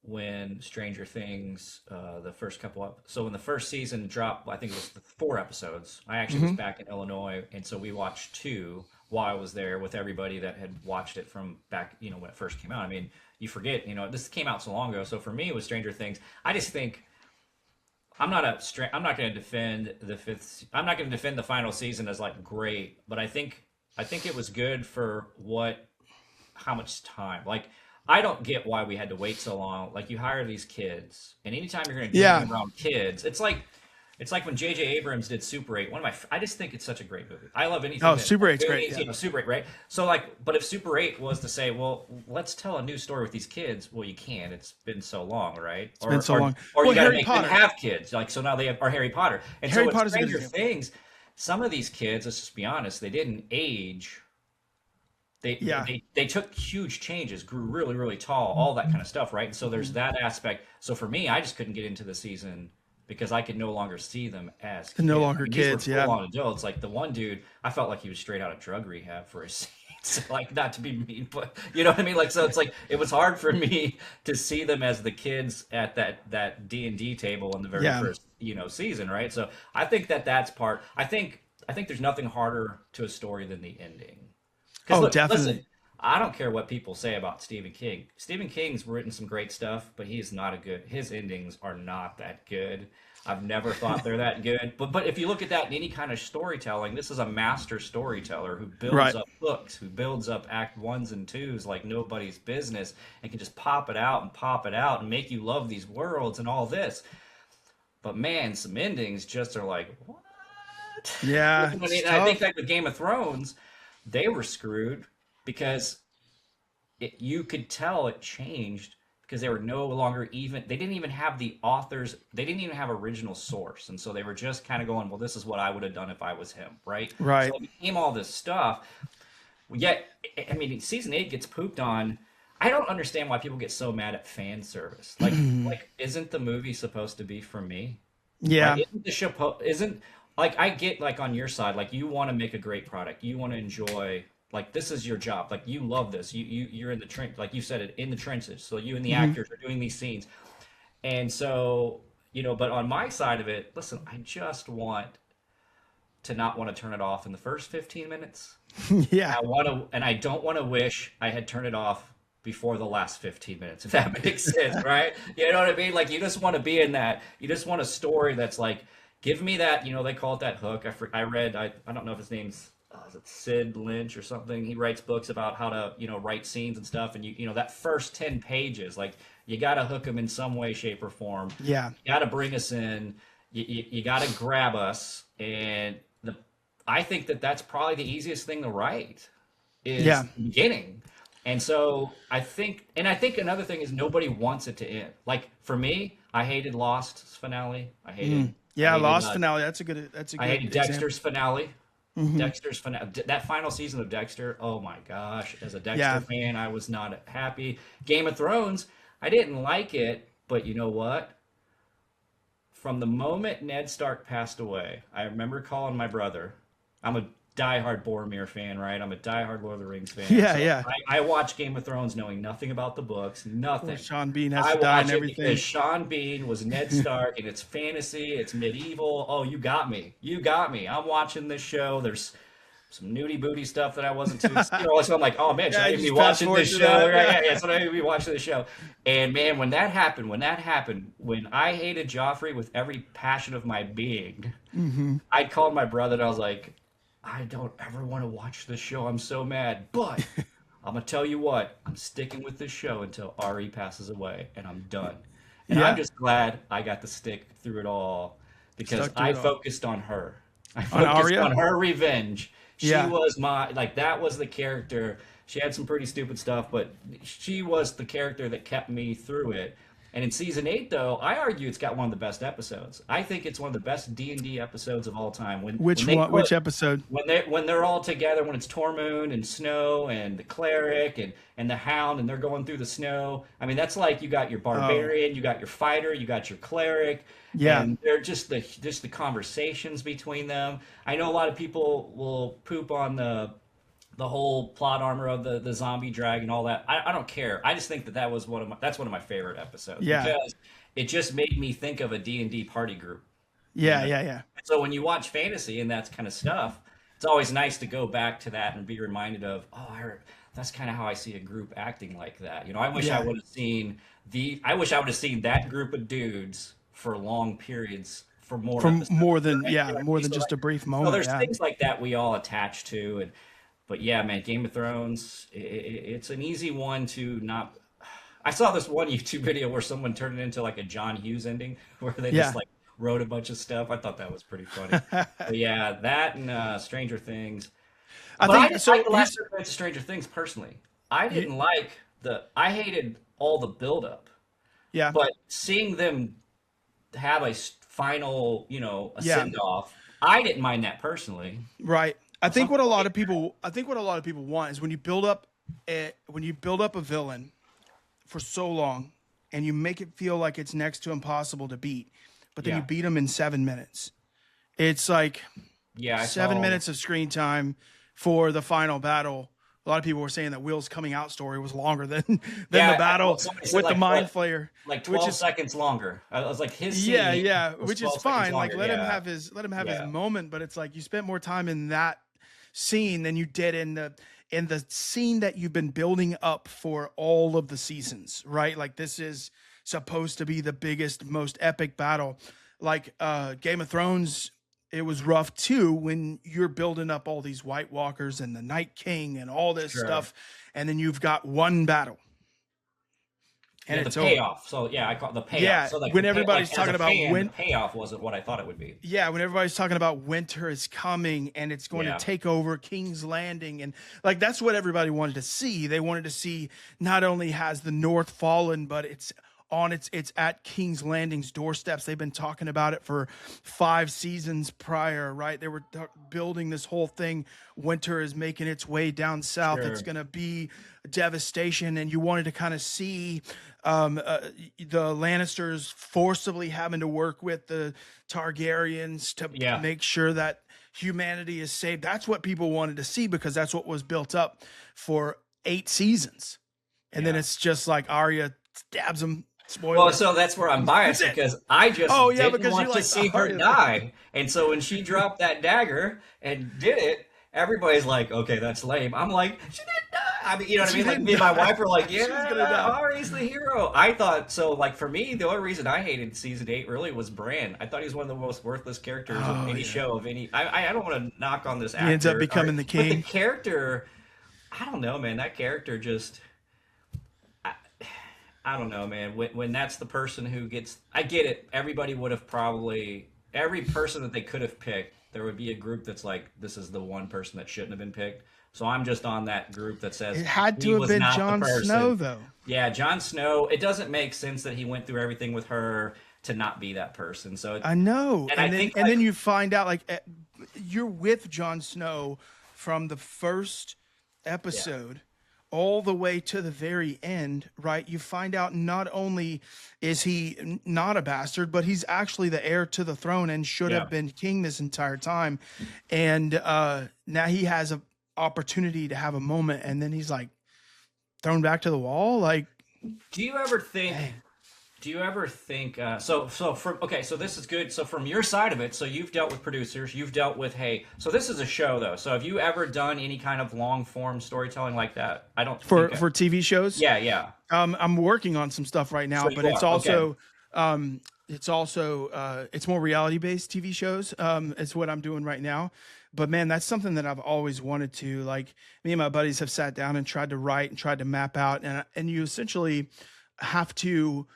when Stranger Things, the first couple up. So when the first season dropped, I think it was the 4 episodes. I actually was Hmm. back in Illinois, and so we watched two while I was there with everybody that had watched it from back, when it first came out. I mean, you forget, this came out so long ago. So for me, with Stranger Things, I just think I'm not going to defend the fifth. I'm not going to defend the final season as like great, but I think it was good for how much time. Like I don't get why we had to wait so long. Like you hire these kids, and anytime you're going to do Yeah. anything around kids, it's like when J.J. Abrams did Super 8. I just think it's such a great movie. I love anything Oh, that Super 8's great. Goonies, Yeah. Super 8, right? So like, but if Super 8 was to say, well, let's tell a new story with these kids, well, you can't. It's been so long, right? It's been so long. Or Well, you got to Harry make them Potter. have kids. Like so now they are Harry Potter, and so Harry with Potter's a good Stranger example. Things, some of these kids, let's just be honest, they didn't age. Yeah. They took huge changes, grew really really tall, all that kind of stuff, right? And so there's Mhm. that aspect. So for me, I just couldn't get into the season because I could no longer see them as And no kids. I longer mean, these were kids. Yeah. full on adults. Like the one dude, I felt like he was straight out of drug rehab for his scenes. Like not to be mean, but you know what I mean. Like so, it's like it was hard for me to see them as the kids at that D&D table in the very Yeah. first season, right? So I think that's part. I think there's nothing harder to a story than the ending. Because Oh, look, listen, definitely. I don't care what people say about Stephen King. Stephen King's written some great stuff, but he's not a good. His endings are not that good. I've never thought they're that good. But if you look at that in any kind of storytelling, this is a master storyteller who builds Right. up books, who builds up act ones and twos like nobody's business, and can just pop it out and make you love these worlds and all this. But man, some endings just are like, what? Yeah. I It's mean, I think tough. like with Game of Thrones, they were screwed because you could tell it changed because they were no longer even, they didn't even have the authors, they didn't even have original source. And so they were just kind of going, well, this is what I would have done if I was him, right? So Right. it became all this stuff. Yet, I mean, season 8 gets pooped on. I don't understand why people get so mad at fan service. Like, isn't the movie supposed to be for me? Right? Yeah. Isn't the show isn't like I get like on your side, like you want to make a great product, you want to enjoy, like this is your job, like you love this, you're in the trench, like you said it in the trenches. So you and the Hmm. actors are doing these scenes, and so but on my side of it, listen, I just want to not want to turn it off in the first 15 minutes. Yeah. I want to, and I don't want to wish I had turned it off before the last 15 minutes, if that makes sense, right? You know what I mean? Like, you just want to be in that. You just want a story that's like, give me that, they call it that hook. I read, I don't know if his name's, is it Sid Lynch or something? He writes books about how to, write scenes and stuff. And that first 10 pages, like, you got to hook them in some way, shape, or form. Yeah. You got to bring us in. You got to grab us. And I think that's probably the easiest thing to write is Yeah. the beginning. And so I think another thing is nobody wants it to end. Like for me, I hated Lost's finale. Yeah. I hated, Lost finale. That's a good I hated example. Dexter's finale. Hmm. Dexter's finale. That final season of Dexter. Oh my gosh! As a Dexter Yeah. fan, I was not happy. Game of Thrones. I didn't like it, but you know what? From the moment Ned Stark passed away, I remember calling my brother. I'm a diehard Boromir fan, right? I'm a diehard Lord of the Rings fan. Yeah. So Yeah. I watch Game of Thrones knowing nothing about the books, Poor nothing. Sean Bean has I to die and watch it everything. because Sean Bean was Ned Stark, and it's fantasy, it's medieval. Oh, you got me. You got me. I'm watching this show. There's some nudie booty stuff that I wasn't too, so I'm like, oh man, should Yeah, I you even be just fast watching forward this to show? that. Right? Yeah. Yeah, so I need to be watching the show. And man, when that happened, when I hated Joffrey with every passion of my being, Hmm. I called my brother and I was like, I don't ever want to watch this show. I'm so mad. But I'm going to tell you what, I'm sticking with this show until Ari passes away and I'm done. And I'm Yeah. just glad I got to stick through it all because Stuck through I it all. focused on her. I On focused Arya? on her revenge. She Yeah. was that was the character. She had some pretty stupid stuff, but she was the character that kept me through it. And in season 8, though, I argue it's got one of the best episodes. I think it's one of the best D&D episodes of all time. Which one? Which episode? When they're all together, when it's Tormund and Snow and the cleric and the Hound, and they're going through the snow. I mean, that's like you got your barbarian, you got your fighter, you got your cleric, Yeah. and they're just the conversations between them. I know a lot of people will poop on the whole plot armor of the zombie drag and all that. I don't care. I just think that was that's one of my favorite episodes Yeah. because it just made me think of a D&D party group. Yeah. know? Yeah. Yeah. So when you watch fantasy and that kind of stuff, it's always nice to go back to that and be reminded of, that's kind of how I see a group acting like that. I wish I Yeah. would have seen that group of dudes for long periods for more From episodes. more than Right? yeah, more than So, just a brief so moment. there's Yeah. things like that we all attach to, but yeah, man, Game of Thrones, it's an easy one to not. I saw this one YouTube video where someone turned it into like a John Hughes ending, where they Yeah. just like wrote a bunch of stuff. I thought that was pretty funny. But yeah, that and Stranger Things. I But I think didn't so. like the last episode of Stranger Things personally. I didn't like I hated all the buildup, Yeah. but seeing them have a final, a Yeah. send off, I didn't mind that personally. Right. I Some think what a people lot hate of people want is when you build up a villain for so long and you make it feel like it's next to impossible to beat, but then Yeah. you beat them in 7 minutes. It's like Yeah, I 7 saw- minutes of screen time for the final battle. A lot of people were saying that Will's coming out story was longer than Yeah, the battle well, somebody said with the like, Mind what, Flayer. like which 12 is seconds longer. I was like, his scene yeah, was which is 12 seconds fine. Like longer, let him yeah. have his Yeah. moment, but it's like you spent more time in that scene than you did in the scene that you've been building up for all of the seasons, right? Like this is supposed to be the biggest, most epic battle. Like Game of Thrones, it was rough too when you're building up all these White Walkers and the Night King and all this Sure. stuff, and then you've got one battle. and Yeah, the it's over. payoff. So yeah, I call it the payoff. Yeah, So like when the pay, everybody's like as talking a about fan, the when payoff wasn't what I thought it would be. yeah, when everybody's talking about winter is coming and it's going to Yeah, take over King's Landing, and like that's what everybody wanted to see. They wanted to see not only has the North fallen, but it's at King's Landing's doorsteps. They've been talking about it for 5 seasons prior, right? They were building this whole thing. Winter is making its way down south. It's sure. going to be devastation, and you wanted to kind of see the Lannisters forcibly having to work with the Targaryens to Yeah, make sure that humanity is saved. That's what people wanted to see because that's what was built up for 8 seasons. And then yeah. it's just like Arya stabs him. Well, Spoiler. so that's where I'm That's biased it. because I just Oh yeah, didn't because you want to like see her Arya. die. And so when she dropped that dagger and did it, everybody's like, okay, that's lame. I'm like, she didn't die. I mean, you know what I She mean? Like didn't me and my die. wife were like, She was yeah, gonna die. Ari's the hero. I thought so. Like for me, the only reason I hated season 8 really was Bran. I thought he was one of the most worthless characters of Oh any yeah. show of any. I don't want to knock on this He ends up actor, becoming the but the king. character, I don't know, man. That character just. I, I don't know, man. When that's the person who gets, I get it. Everybody would have probably every person that they could have picked. There would be a group that's like, this is the one person that shouldn't have been picked. So I'm just on that group that says It had he to have was been not the Jon person. Snow though. Yeah, Jon Snow. It doesn't make sense that he went through everything with her to not be that person. So, I know. and I And then think and like, then you find out like you're with Jon Snow from the first yeah, episode all the way to the very end, right? You find out not only is he not a bastard, but he's actually the heir to the throne and should yeah. have been king this entire time. And now he has a opportunity to have a moment, and then he's like thrown back to the wall. Like, Do you ever think? dang. Do you ever think? So from okay, so this is good. So from your side of it, so you've dealt with producers, you've dealt with hey. So this is a show though. So have you ever done any kind of long form storytelling like that? I don't for think. for TV shows. Yeah, yeah. I'm working on some stuff right now, So but you are okay. it's more reality based TV shows. It's what I'm doing right now. But man, that's something that I've always wanted to. Like me and my buddies have sat down and tried to write and tried to map out, and you essentially have to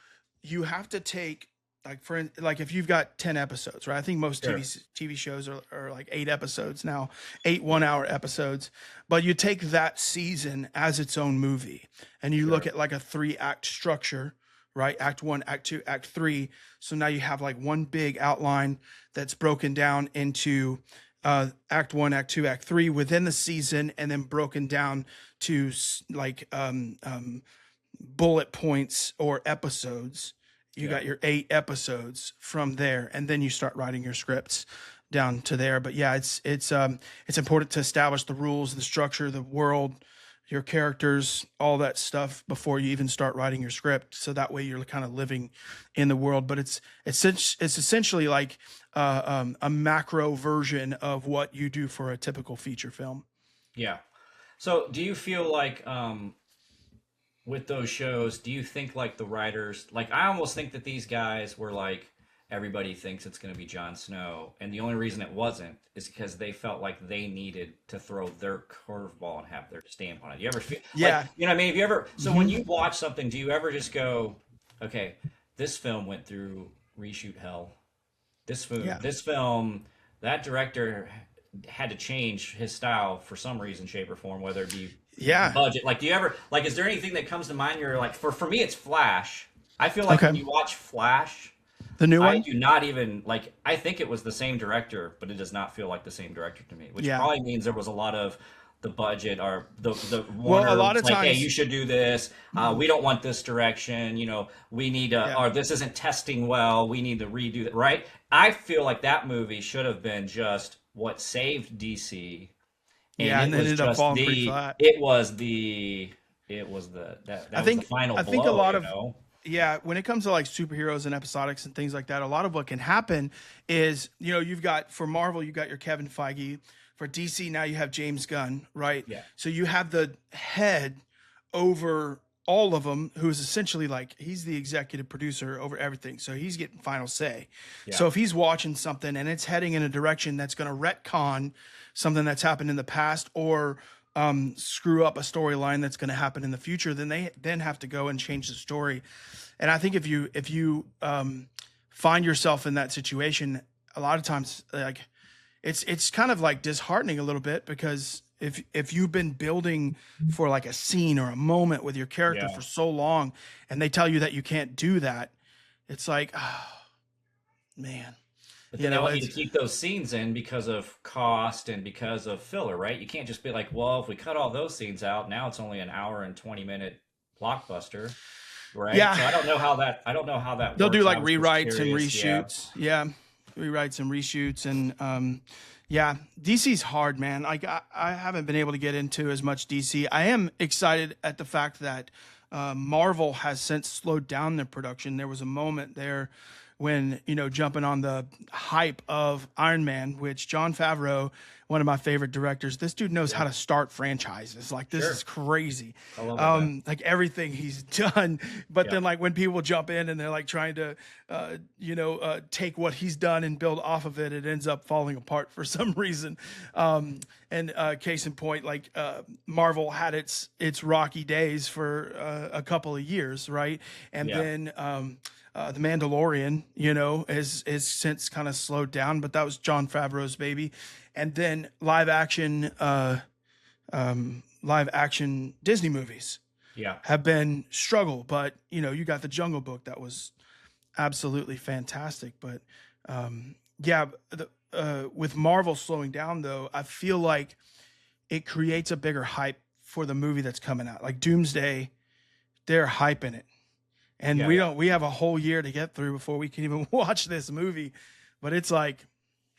take like if you've got 10 episodes, right? I think most Sure. TV shows are like 8 episodes now, 8 1-hour episodes. But you take that season as its own movie and you look Sure. at like a 3-act structure, right? Act 1, Act 2, Act 3. So now you have like one big outline that's broken down into Act 1, Act 2, Act 3 within the season, and then broken down to bullet points or episodes. You Yeah. got your 8 episodes from there, and then you start writing your scripts down to there. But yeah, it's important to establish the rules, the structure, the world, your characters, all that stuff before you even start writing your script. So that way you're kind of living in the world. But it's essentially like a macro version of what you do for a typical feature film. Yeah. So do you feel like with those shows, do you think like the writers, like I almost think that these guys were like, everybody thinks it's going to be Jon Snow, and the only reason it wasn't is because they felt like they needed to throw their curveball and have their stamp on it. You ever feel Yeah. like, you know what I mean? If you ever, so when you watch something, do you ever just go, okay, this film went through reshoot hell. Yeah. This film, that director had to change his style for some reason, shape, or form, whether it be Yeah. budget. Like, do you ever like? Is there anything that comes to mind? You're like, for me, it's Flash. I feel like when Okay. you watch Flash, The new I one? do not even like. I think it was the same director, but it does not feel like the same director to me. Which Yeah. probably means there was a lot of the budget or the Well, Warner a lot was of like, hey, times, you should do this. We don't want this direction. You know, we need yeah. or this isn't testing well. We need to redo that. Right? I feel like that movie should have been just what saved DC, Yeah, and and it then was ended up just falling pretty flat. it was the that I was the think final I think a blow. lot You of know? yeah, when it comes to like superheroes and episodics and things like that, a lot of what can happen is, you've got for Marvel, you got your Kevin Feige. For DC, now you have James Gunn, right? Yeah. So you have the head over all of them, who is essentially like he's the executive producer over everything. So he's getting final say. Yeah. So if he's watching something and it's heading in a direction that's going to retcon something that's happened in the past, or screw up a storyline that's going to happen in the future, then they then have to go and change the story. And I think if you find yourself in that situation, a lot of times, like it's kind of like disheartening a little bit, because if you've been building for like a scene or a moment with your character Yeah. for so long, and they tell you that you can't do that, it's like, oh, man. But You then they know, want you it's to keep those scenes in because of cost and because of filler, right? You can't just be like, well, if we cut all those scenes out, now it's only an hour and 20-minute blockbuster, right? yeah. So I don't know how that They'll do works. I like was just rewrites and curious. Yeah. reshoots. Yeah, rewrites and reshoots, and yeah, DC's hard, man. Like I haven't been able to get into as much DC. I am excited at the fact that Marvel has since slowed down their production. There was a moment there when, jumping on the hype of Iron Man, which Jon Favreau, one of my favorite directors, this dude knows how to start franchises. Like, this Sure. is crazy. I love that. Like everything he's done. But Yeah. then, like, when people jump in and they're like trying to, take what he's done and build off of it, it ends up falling apart for some reason. And case in point, like Marvel had its rocky days for a couple of years, right? And Yeah. then the Mandalorian, has since kind of slowed down, but that was Jon Favreau's baby. And then live action Disney movies Yeah. have been struggle, but you got the Jungle Book that was absolutely fantastic. But with Marvel slowing down, though, I feel like it creates a bigger hype for the movie that's coming out. Like Doomsday, they're hyping it. And Yeah. we have a whole year to get through before we can even watch this movie. But it's like,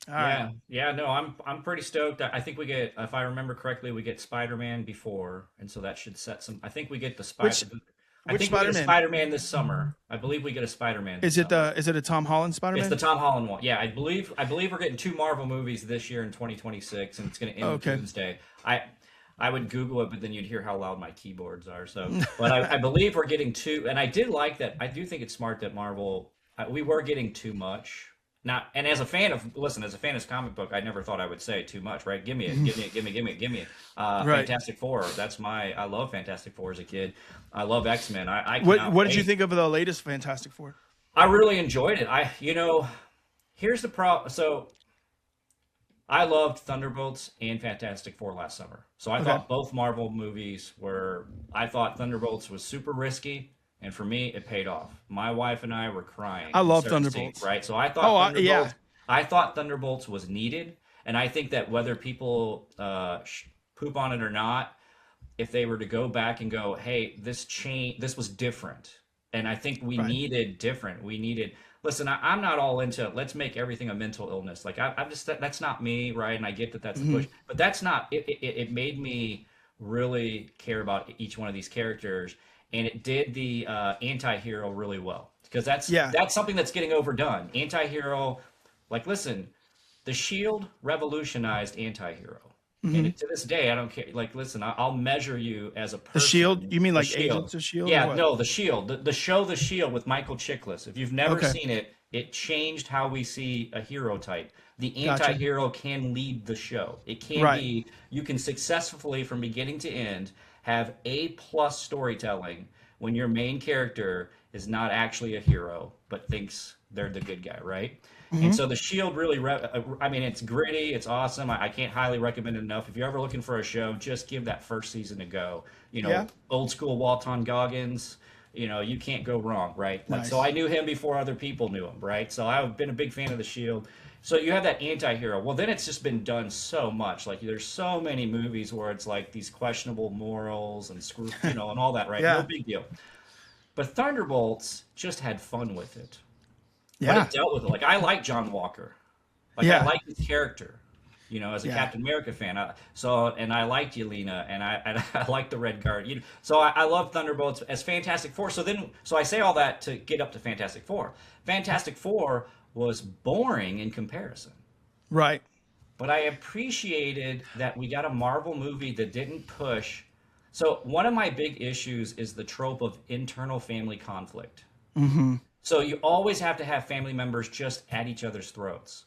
all Yeah, right. yeah, no, I'm pretty stoked. I think we get, if I remember correctly, we get Spider-Man before, and so that should set some. I think we get the Which I think we get a Spider-Man? Spider-Man this summer. I believe we get a Spider-Man this summer. Is it a Tom Holland It's Spider-Man? the Tom Holland one. Yeah, I believe we're getting two Marvel movies this year in 2026, and it's going to end Okay. Tuesday. I would Google it, but then you'd hear how loud my keyboards are. So, but I believe we're getting two, and I did like that. I do think it's smart that Marvel. We were getting too much. Not, and as a fan of this comic book, I never thought I would say too much, right? Give me it, give me it, give me it, give me it, give me it. Right. Fantastic Four. I love Fantastic Four as a kid. I love X-Men. I What did you wait. think of the latest Fantastic Four? I really enjoyed it. Here's the problem. So I loved Thunderbolts and Fantastic Four last summer. So I Okay. thought both Marvel movies were. I thought Thunderbolts was super risky, and for me, it paid off. My wife and I were crying. I in love certain Thunderbolts. scenes, right? So I thought Oh, Thunderbolts. yeah. I thought Thunderbolts was needed, and I think that whether people poop on it or not, if they were to go back and go, hey, this was different. And I think we Right. needed different. We needed, listen, I'm not all into, let's make everything a mental illness. Like, I'm just, that's not me, right? And I get that that's the push, but that's not, it made me really care about each one of these characters. And it did the anti-hero really well. Because Yeah. that's something that's getting overdone. Anti-hero, like, listen, the Shield revolutionized anti-hero. And to this day, I don't care. Like, listen, I'll measure you as a person. The Shield? You mean The like Agents of Shield? or Yeah, what? no, the Shield. The show The Shield with Michael Chiklis. If you've never Okay. seen it, it changed how we see a hero type. The Gotcha. anti-hero can lead the show. It can Right. be, you can successfully, from beginning to end, have A+ storytelling when your main character is not actually a hero, but thinks they're the good guy, right? And so the Shield really, I mean, it's gritty, it's awesome. I can't highly recommend it enough. If you're ever looking for a show, just give that first season a go. Yeah. Old school Walton Goggins, you can't go wrong, right? Like, Nice. so I knew him before other people knew him, right? So I've been a big fan of the Shield. So you have that anti-hero. Well, then it's just been done so much. Like, there's so many movies where it's like these questionable morals and and all that, right? Yeah. No big deal. But Thunderbolts just had fun with it. But Yeah. it dealt with it. Like, I like John Walker. Like, Yeah. I like his character. As a Yeah. Captain America fan. And I liked Yelena, and I liked the Red Guard. So I love Thunderbolts as Fantastic Four. So I say all that to get up to Fantastic Four. Fantastic Four was boring in comparison. Right. But I appreciated that we got a Marvel movie that didn't push. So one of my big issues is the trope of internal family conflict. So you always have to have family members just at each other's throats.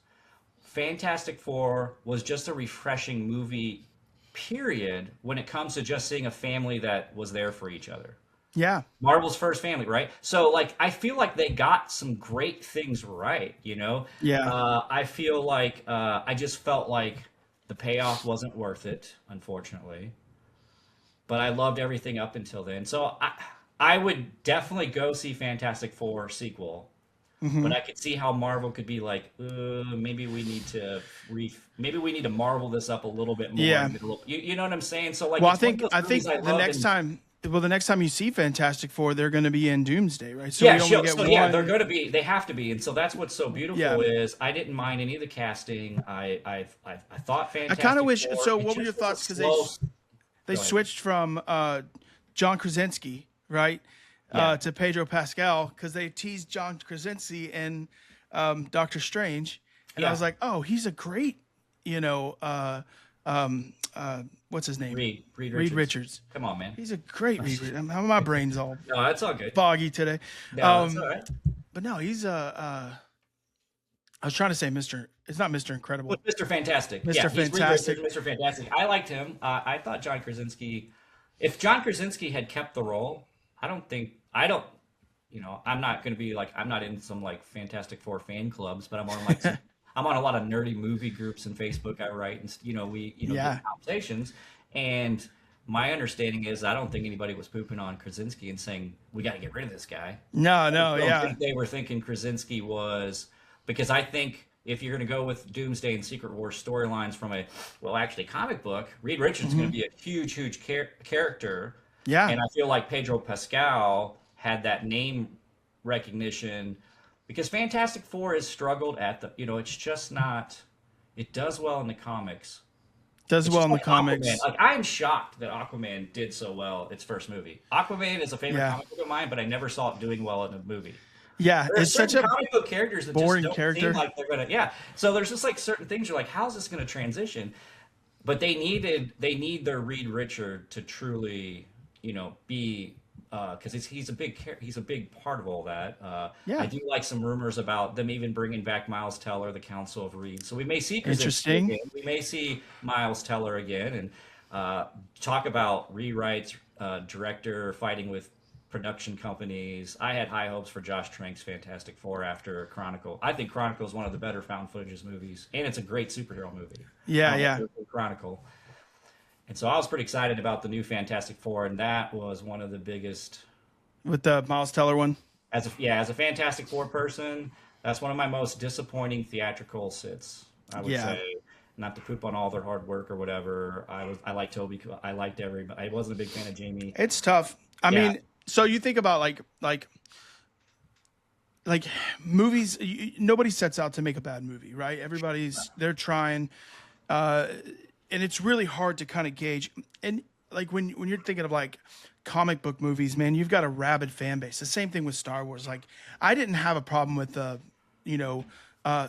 Fantastic Four was just a refreshing movie period, when it comes to just seeing a family that was there for each other. Yeah. Marvel's first family, right? So like I feel like they got some great things right, Yeah. I feel like I just felt like the payoff wasn't worth it, unfortunately. But I loved everything up until then. So I would definitely go see Fantastic Four sequel. Hmm. But I could see how Marvel could be like, maybe we need to maybe we need to Marvel this up a little bit more. Yeah. You know what I'm saying? So like, Well, it's one of those I movies think I the love. next And time, well, the next time you see Fantastic Four, they're going to be in Doomsday, right? So yeah, we only sure. get So yeah, they're one. going to be. They have to be. And so that's what's so Yeah. beautiful is I didn't mind any of the casting. I thought I kind of Fantastic wish. Four. So, It what were your just was a thoughts? Because slow. they Go ahead. switched from John Krasinski, right, Yeah, to Pedro Pascal because they teased John Krasinski in Doctor Strange, and I yeah. was like, oh, he's a great, you know, what's his name? Reed Reed Richards. Richards. Come on, man. He's a great Reed Richards. My brain's all No, that's all good. foggy today. No, that's all right. But no, he's I was trying to say Mr. It's not Mr. With Incredible. Mr. Fantastic. Mr. Yeah, he's Reed Fantastic. Richards, Mr. Fantastic. I liked him. I thought John Krasinski, if John Krasinski had kept the role, I don't, I'm not going to be like, I'm not in some like Fantastic Four fan clubs, but I'm on like, I'm on a lot of nerdy movie groups and Facebook I write and, we, Yeah. get conversations. And my understanding is I don't think anybody was pooping on Krasinski and saying, we got to get rid of this guy. No, I no, don't yeah. think they were thinking Krasinski was because I think if you're going to go with Doomsday and Secret Wars storylines from actually comic book, Reed Richards is going to be a huge character, Yeah. and I feel like Pedro Pascal had that name recognition because Fantastic Four has struggled at it's just not. It does well in the comics. Does It's well just in the like Aquaman. comics. Like I am shocked that Aquaman did so well its first movie. Aquaman is a favorite Yeah. comic book of mine, but I never saw it doing well in a movie. Yeah, There are it's such certain a comic book characters that just boring don't character. seem like they're gonna. Yeah. So there's just like certain things you're like, how's this gonna transition? But they need their Reed Richard to truly, be because he's a big part of all that. I Yeah. do like some rumors about them even bringing back Miles Teller, the Council of Reed. So we may see Krasinski Interesting. again. We may see Miles Teller again, and talk about rewrites, director fighting with production companies. I had high hopes for Josh Trank's Fantastic Four after Chronicle. I think Chronicle is one of the better found footage movies, and it's a great superhero movie. Yeah, yeah. Chronicle. And so I was pretty excited about the new Fantastic Four, and that was one of the biggest. With the Miles Teller one. As a Fantastic Four person, that's one of my most disappointing theatrical sits. I would Yeah. say, not to poop on all their hard work or whatever. I liked Toby. I liked everybody. I wasn't a big fan of Jamie. It's tough. I Yeah. mean, so you think about like movies. Nobody sets out to make a bad movie, right? They're trying, and it's really hard to kind of gauge. And like when you're thinking of like comic book movies, man, you've got a rabid fan base. The same thing with Star Wars. Like I didn't have a problem with the,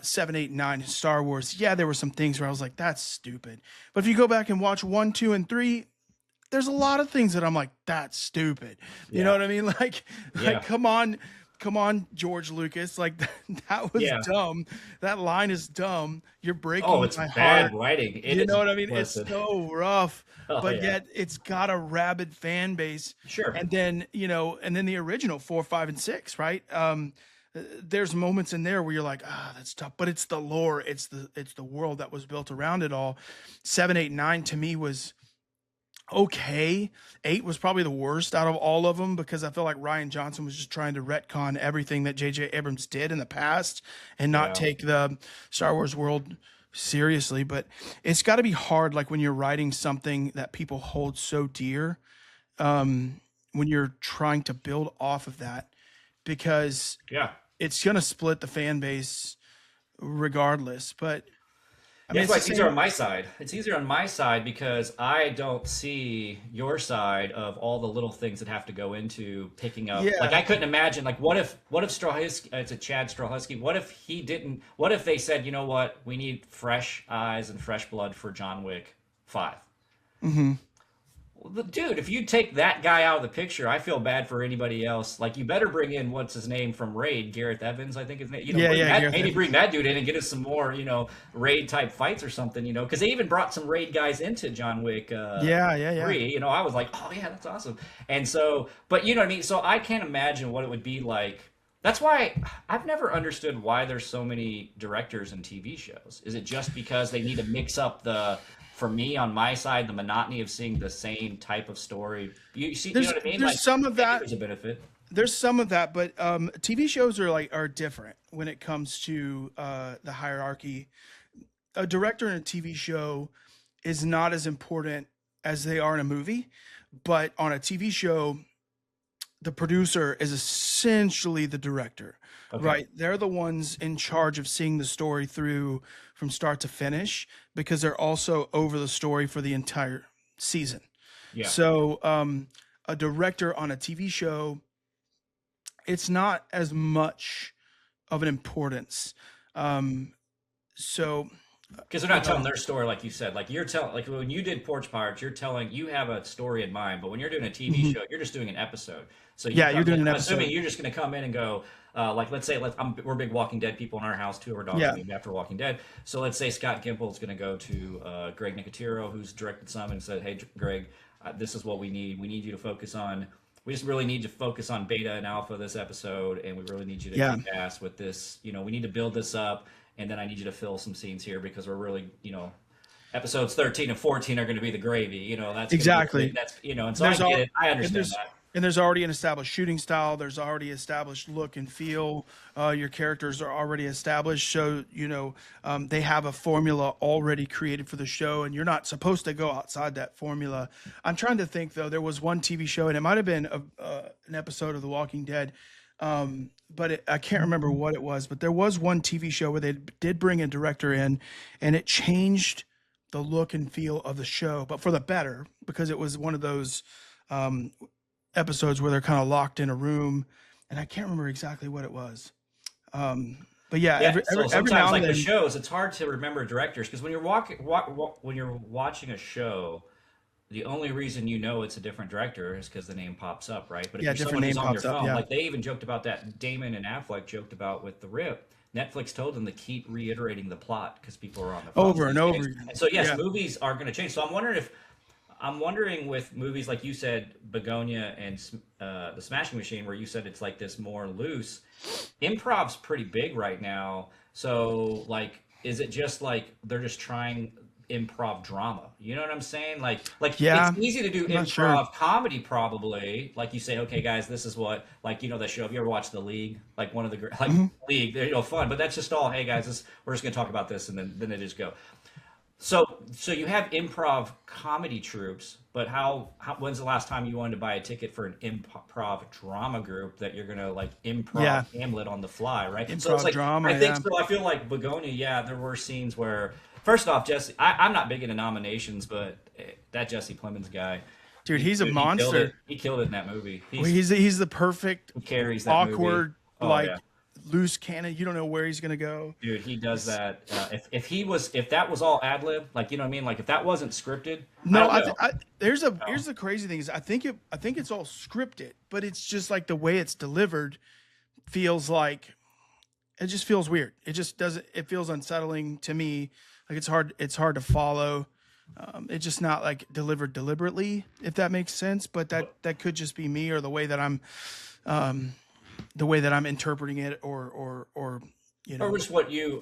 7, 8, 9 Star Wars. Yeah, there were some things where I was like, that's stupid. But if you go back and watch 1, 2, and 3, there's a lot of things that I'm like, that's stupid. You know Yeah. what I mean? Yeah. Like, come on, George Lucas. Like that was Yeah. dumb. That line is dumb. You're breaking Oh, it's my bad heart. writing. It You is know what I mean? It's explicit. so rough, Oh, but yeah. yet it's got a rabid fan base. Sure. And then, the original 4, 5, and 6, right? There's moments in there where you're like, that's tough, but it's the lore. It's the world that was built around it all. 7, 8, 9 to me was okay. 8 was probably the worst out of all of them because I feel like Ryan Johnson was just trying to retcon everything that J.J. Abrams did in the past and not Yeah. take the Star Wars world seriously. But it's got to be hard, like when you're writing something that people hold so dear, when you're trying to build off of that, because Yeah. it's going to split the fan base regardless. But I mean, That's why it's it's the easier same. on my side. It's easier on my side because I don't see your side of all the little things that have to go into picking up. Like Yeah. I couldn't imagine. Like what if Straczynski? It's a Chad Straczynski. What if he didn't? What if they said, you know what? We need fresh eyes and fresh blood for John Wick 5. Hmm. Well, dude, if you take that guy out of the picture, I feel bad for anybody else. Like, you better bring in what's his name from Raid, Gareth Evans, I think his name. You know, maybe bring that dude in and get us some more, you know, Raid type fights or something. You know, because they even brought some Raid guys into John Wick. 3. You know, I was like, oh yeah, that's awesome. And so, but you know what I mean. So I can't imagine what it would be like. That's why I've never understood why there's so many directors in TV shows. Is it just because they need to mix up for me on my side, the monotony of seeing the same type of story? You know what I mean? There's some of that. There's a benefit. There's some of that, but TV shows are different when it comes to the hierarchy. A director in a TV show is not as important as they are in a movie, but on a TV show, the producer is essentially the director, right? They're the ones in charge of seeing the story through from start to finish, because they're also over the story for the entire season. Yeah. So a director on a TV show, it's not as much of an importance. So because they're not telling their story, like you said. Like, you're telling, like when you did Porch Pirates, you have a story in mind, but when you're doing a TV show, you're just doing an episode. So you're doing an episode. Assuming you're just going to come in and go, like, let's say we're big Walking Dead people in our house. 2 of our dogs named after Walking Dead. So let's say Scott Gimple is going to go to Greg Nicotero, who's directed some, and said, hey, Greg, this is what we need. We need you to focus on. We just really need to focus on beta and alpha this episode, and we really need you to kick ass with this. You know, we need to build this up. And then I need you to fill some scenes here, because we're really, you know, episodes 13 and 14 are going to be the gravy. You know, that's exactly. That's, you know, and so I get it. I understand that. And there's already an established shooting style. There's already established look and feel. Your characters are already established. So, you know, they have a formula already created for the show, and you're not supposed to go outside that formula. I'm trying to think, though. There was one TV show, and it might have been an episode of The Walking Dead, but I can't remember what it was, but there was one TV show where they did bring a director in, and it changed the look and feel of the show, but for the better, because it was one of those episodes where they're kind of locked in a room, and I can't remember exactly what it was. But every now and like then, the shows, it's hard to remember directors, because when you're watching a show, the only reason you know it's a different director is because the name pops up, right? But if you're someone who's on their phone, like they even joked about that, Damon and Affleck joked about with The Rip, Netflix told them to keep reiterating the plot because people are on the phone. Over and over. And so movies are going to change. So I'm wondering with movies like you said, Begonia and The Smashing Machine, where you said it's like this more loose. Improv's pretty big right now. So like, is it just like they're just trying improv drama? You know what I'm saying? Like it's easy to do improv comedy, probably. Like you say, okay, guys, this is what, like, you know, the show. Have you ever watched The League? Like one of the League, they're, you know, fun, but that's just all. Hey guys, we're just gonna talk about this, and then they just go. So you have improv comedy troupes, but how when's the last time you wanted to buy a ticket for an improv drama group that you're gonna like improv Hamlet on the fly, right? Improv so it's like, drama. I think so. I feel like Begonia. There were scenes where, first off, Jesse, I'm not big into nominations, but that Jesse Plemons guy, dude, he's a monster. He killed it in that movie. He's the perfect, he carries that awkward, loose cannon. You don't know where he's gonna go. Dude, he does that. If that was all ad lib, like, you know what I mean, like if that wasn't scripted. No, here's the crazy thing is I think it's all scripted, but it's just like the way it's delivered feels like it just feels weird. It just doesn't. It feels unsettling to me. Like it's hard to follow. It's just not like delivered deliberately, if that makes sense. But that could just be me or the way that I'm interpreting it, or you know, or just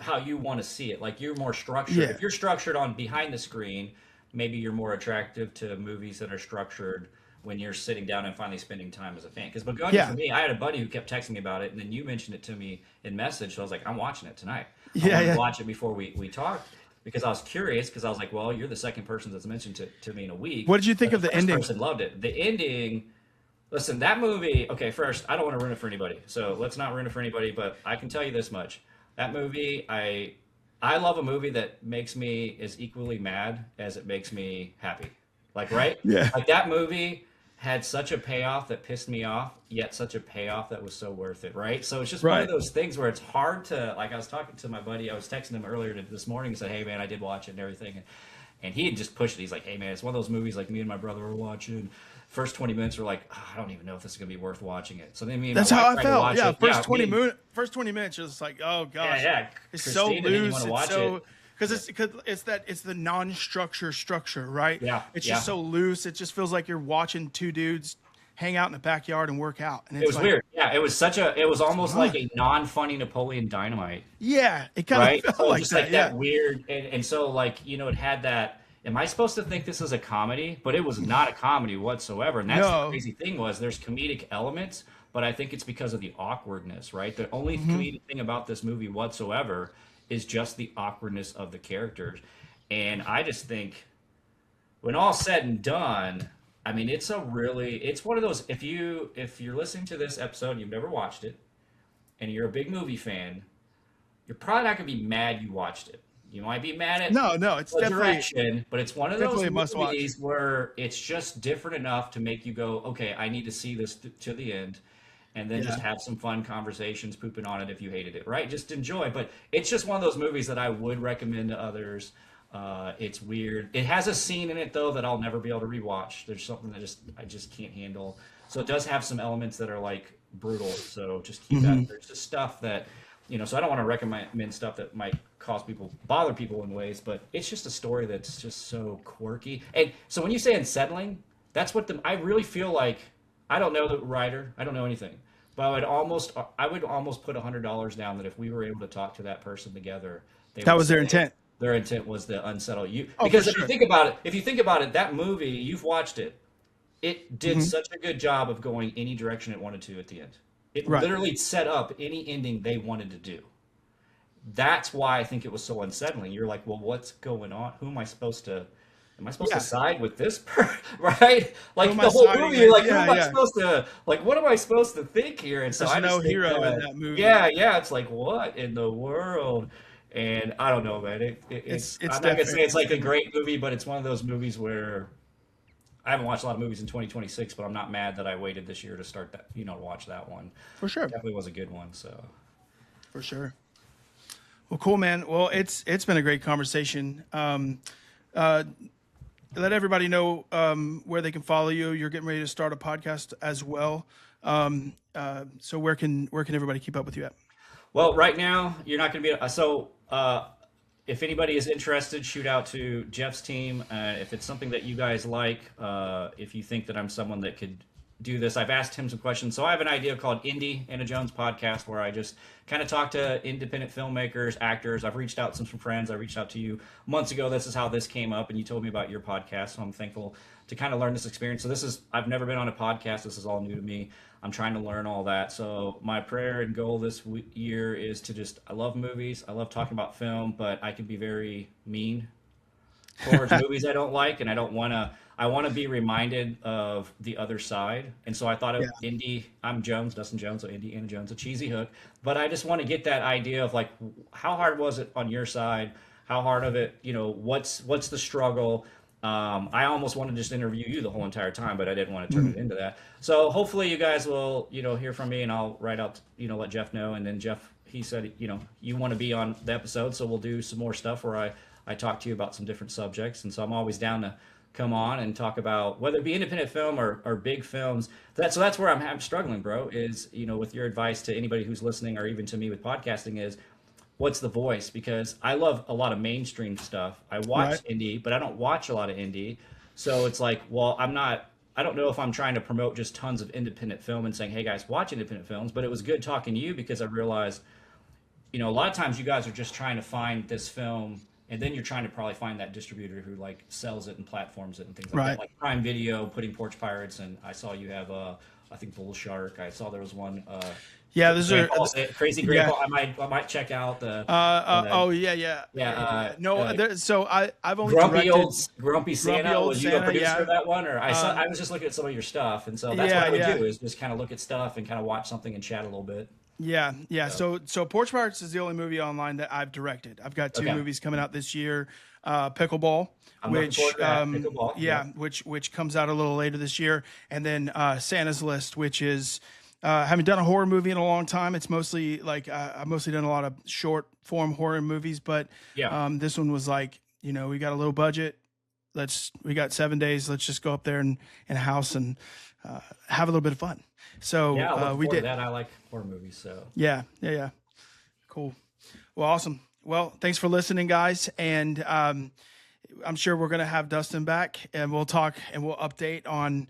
how you want to see it. Like you're more structured. Yeah. If you're structured on behind the screen, maybe you're more attractive to movies that are structured when you're sitting down and finally spending time as a fan. Because Begonia, for me, I had a buddy who kept texting me about it, and then you mentioned it to me in message, so I was like, I'm watching it tonight. I wanted to watch it before we talked, because I was curious, because I was like, well, you're the second person that's mentioned to me in a week. What did you think of the ending? Person loved it. The ending, listen, that movie, okay, first, I don't want to ruin it for anybody, so let's not ruin it for anybody, but I can tell you this much. That movie, I love a movie that makes me as equally mad as it makes me happy. Like, right? Yeah. Like that movie had such a payoff that pissed me off, yet such a payoff that was so worth it, right? So it's just one of those things where it's hard to, like, I was talking to my buddy, I was texting him earlier this morning and said, hey man, I did watch it and everything. and he had just pushed it. He's like, hey man, it's one of those movies like me and my brother were watching. First 20 minutes were like, oh, I don't even know if this is gonna be worth watching it. So then me and That's my how wife I tried to felt. watch Yeah, it. Yeah, first 20 minutes, just like, oh gosh, yeah. it's Christina so didn't even loose. wanna It's watch so it. because it's the structure, right? Yeah, it's yeah. just so loose. It just feels like you're watching two dudes hang out in the backyard and work out. And It was like, weird. Yeah, it was almost like a non-funny Napoleon Dynamite. yeah, it kind Right? of felt So like just that. like Yeah, that weird, and so like it had that. Am I supposed to think this is a comedy? But it was not a comedy whatsoever. And that's the no, crazy thing was there's comedic elements, but I think it's because of the awkwardness, right? The only mm-hmm. comedic thing about this movie whatsoever is just the awkwardness of the characters. And I just think when all's said and done, I mean it's one of those if you're listening to this episode and you've never watched it and you're a big movie fan, you're probably not gonna be mad you watched it. You might be mad at no, it's the definitely direction, but it's one of those definitely a must watch. movies where it's just different enough to make you go, okay, I need to see this to the end, and then just Yeah, have some fun conversations, pooping on it if you hated it, right? Just enjoy. But it's just one of those movies that I would recommend to others. It's weird. It has a scene in it though that I'll never be able to rewatch. There's something that I just can't handle. So it does have some elements that are like brutal. So just keep mm-hmm. that. There's just stuff that so I don't want to recommend stuff that might bother people in ways, but it's just a story that's just so quirky. And so when you say unsettling, that's what I really feel like. I don't know the writer, I don't know anything, but I would almost put $100 down that if we were able to talk to that person together, That was their intent. Their intent was to unsettle you. Oh, Because for if you sure. think about it, that movie, you've watched it. It did Mm-hmm. such a good job of going any direction it wanted to at the end. It Right. literally set up any ending they wanted to do. That's why I think it was so unsettling. You're like, well, what's going on? Who am I supposed to? Am I supposed Yeah. to side with this right? Like am the I whole siding movie, with? you're like, who Yeah, am I yeah. supposed to like? What am I supposed to think here? And so There's I just no think hero in that, that movie. yeah, it's like what in the world? And I don't know, man. It's I'm not gonna definitely say it's like a great movie, but it's one of those movies where I haven't watched a lot of movies in 2026, but I'm not mad that I waited this year to start that, watch that one. For sure. Definitely was a good one. So For sure. Well, cool, man. Well, it's been a great conversation. Let everybody know where they can follow you. You're getting ready to start a podcast as well. So where can everybody keep up with you at? well, right now you're not going to be so. If anybody is interested, shoot out to Jeff's team. If it's something that you guys like, if you think that I'm someone that could do this, I've asked him some questions. So I have an idea called Indie Anna Jones Podcast, where I just kind of talk to independent filmmakers, actors. I've reached out to some friends. I reached out to you months ago. This is how this came up, and you told me about your podcast. So I'm thankful to kind of learn this experience. So I've never been on a podcast. This is all new to me. I'm trying to learn all that. So my prayer and goal this year is to I love movies. I love talking about film, but I can be very mean towards movies I don't like, and I want to be reminded of the other side. And so I thought of Indie, I'm Jones, Dustin Jones, so Indie, Anna Jones, a cheesy hook. But I just want to get that idea of like, how hard was it on your side? How hard of it, what's the struggle? I almost wanted to just interview you the whole entire time, but I didn't want to turn it into that. So hopefully you guys will, hear from me, and I'll write out, let Jeff know. And then Jeff, he said, you want to be on the episode, so we'll do some more stuff where I talk to you about some different subjects. And so I'm always down to come on and talk about whether it be independent film or big films. So that's where I'm struggling, bro, is, with your advice to anybody who's listening, or even to me with podcasting, is what's the voice? Because I love a lot of mainstream stuff. I watch indie, but I don't watch a lot of indie. So it's like, well, I don't know if I'm trying to promote just tons of independent film and saying, hey guys, watch independent films. But it was good talking to you, because I realized, a lot of times you guys are just trying to find this film, and then you're trying to probably find that distributor who like sells it and platforms it and things like that. Like Prime Video putting Porch Pirates, and I saw you have I think Bull Shark. I saw there was one. Yeah, those are Crazy Grandpa. I might check out the. So I've only Grumpy Santa. Was you a producer of that one, or I was just looking at some of your stuff, and so that's what I would do, is just kind of look at stuff and kind of watch something and chat a little bit. Yeah. So Porch Pirates is the only movie online that I've directed. I've got two movies coming out this year. Pickleball, which comes out a little later this year, and then Santa's List, which is I haven't done a horror movie in a long time. It's mostly like I've mostly done a lot of short form horror movies, but this one was like, we got a little budget. we got 7 days. Let's just go up there and house and have a little bit of fun. So Yeah, I look we forward to did that. I like horror movies, so Yeah. Cool. Well, awesome. Well, thanks for listening, guys. And I'm sure we're going to have Dustin back, and we'll talk and we'll update on,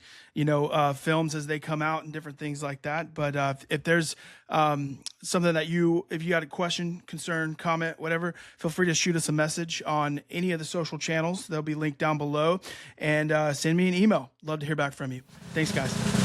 films as they come out and different things like that. But if there's something that if you got a question, concern, comment, whatever, feel free to shoot us a message on any of the social channels. They'll be linked down below, and send me an email. Love to hear back from you. Thanks, guys.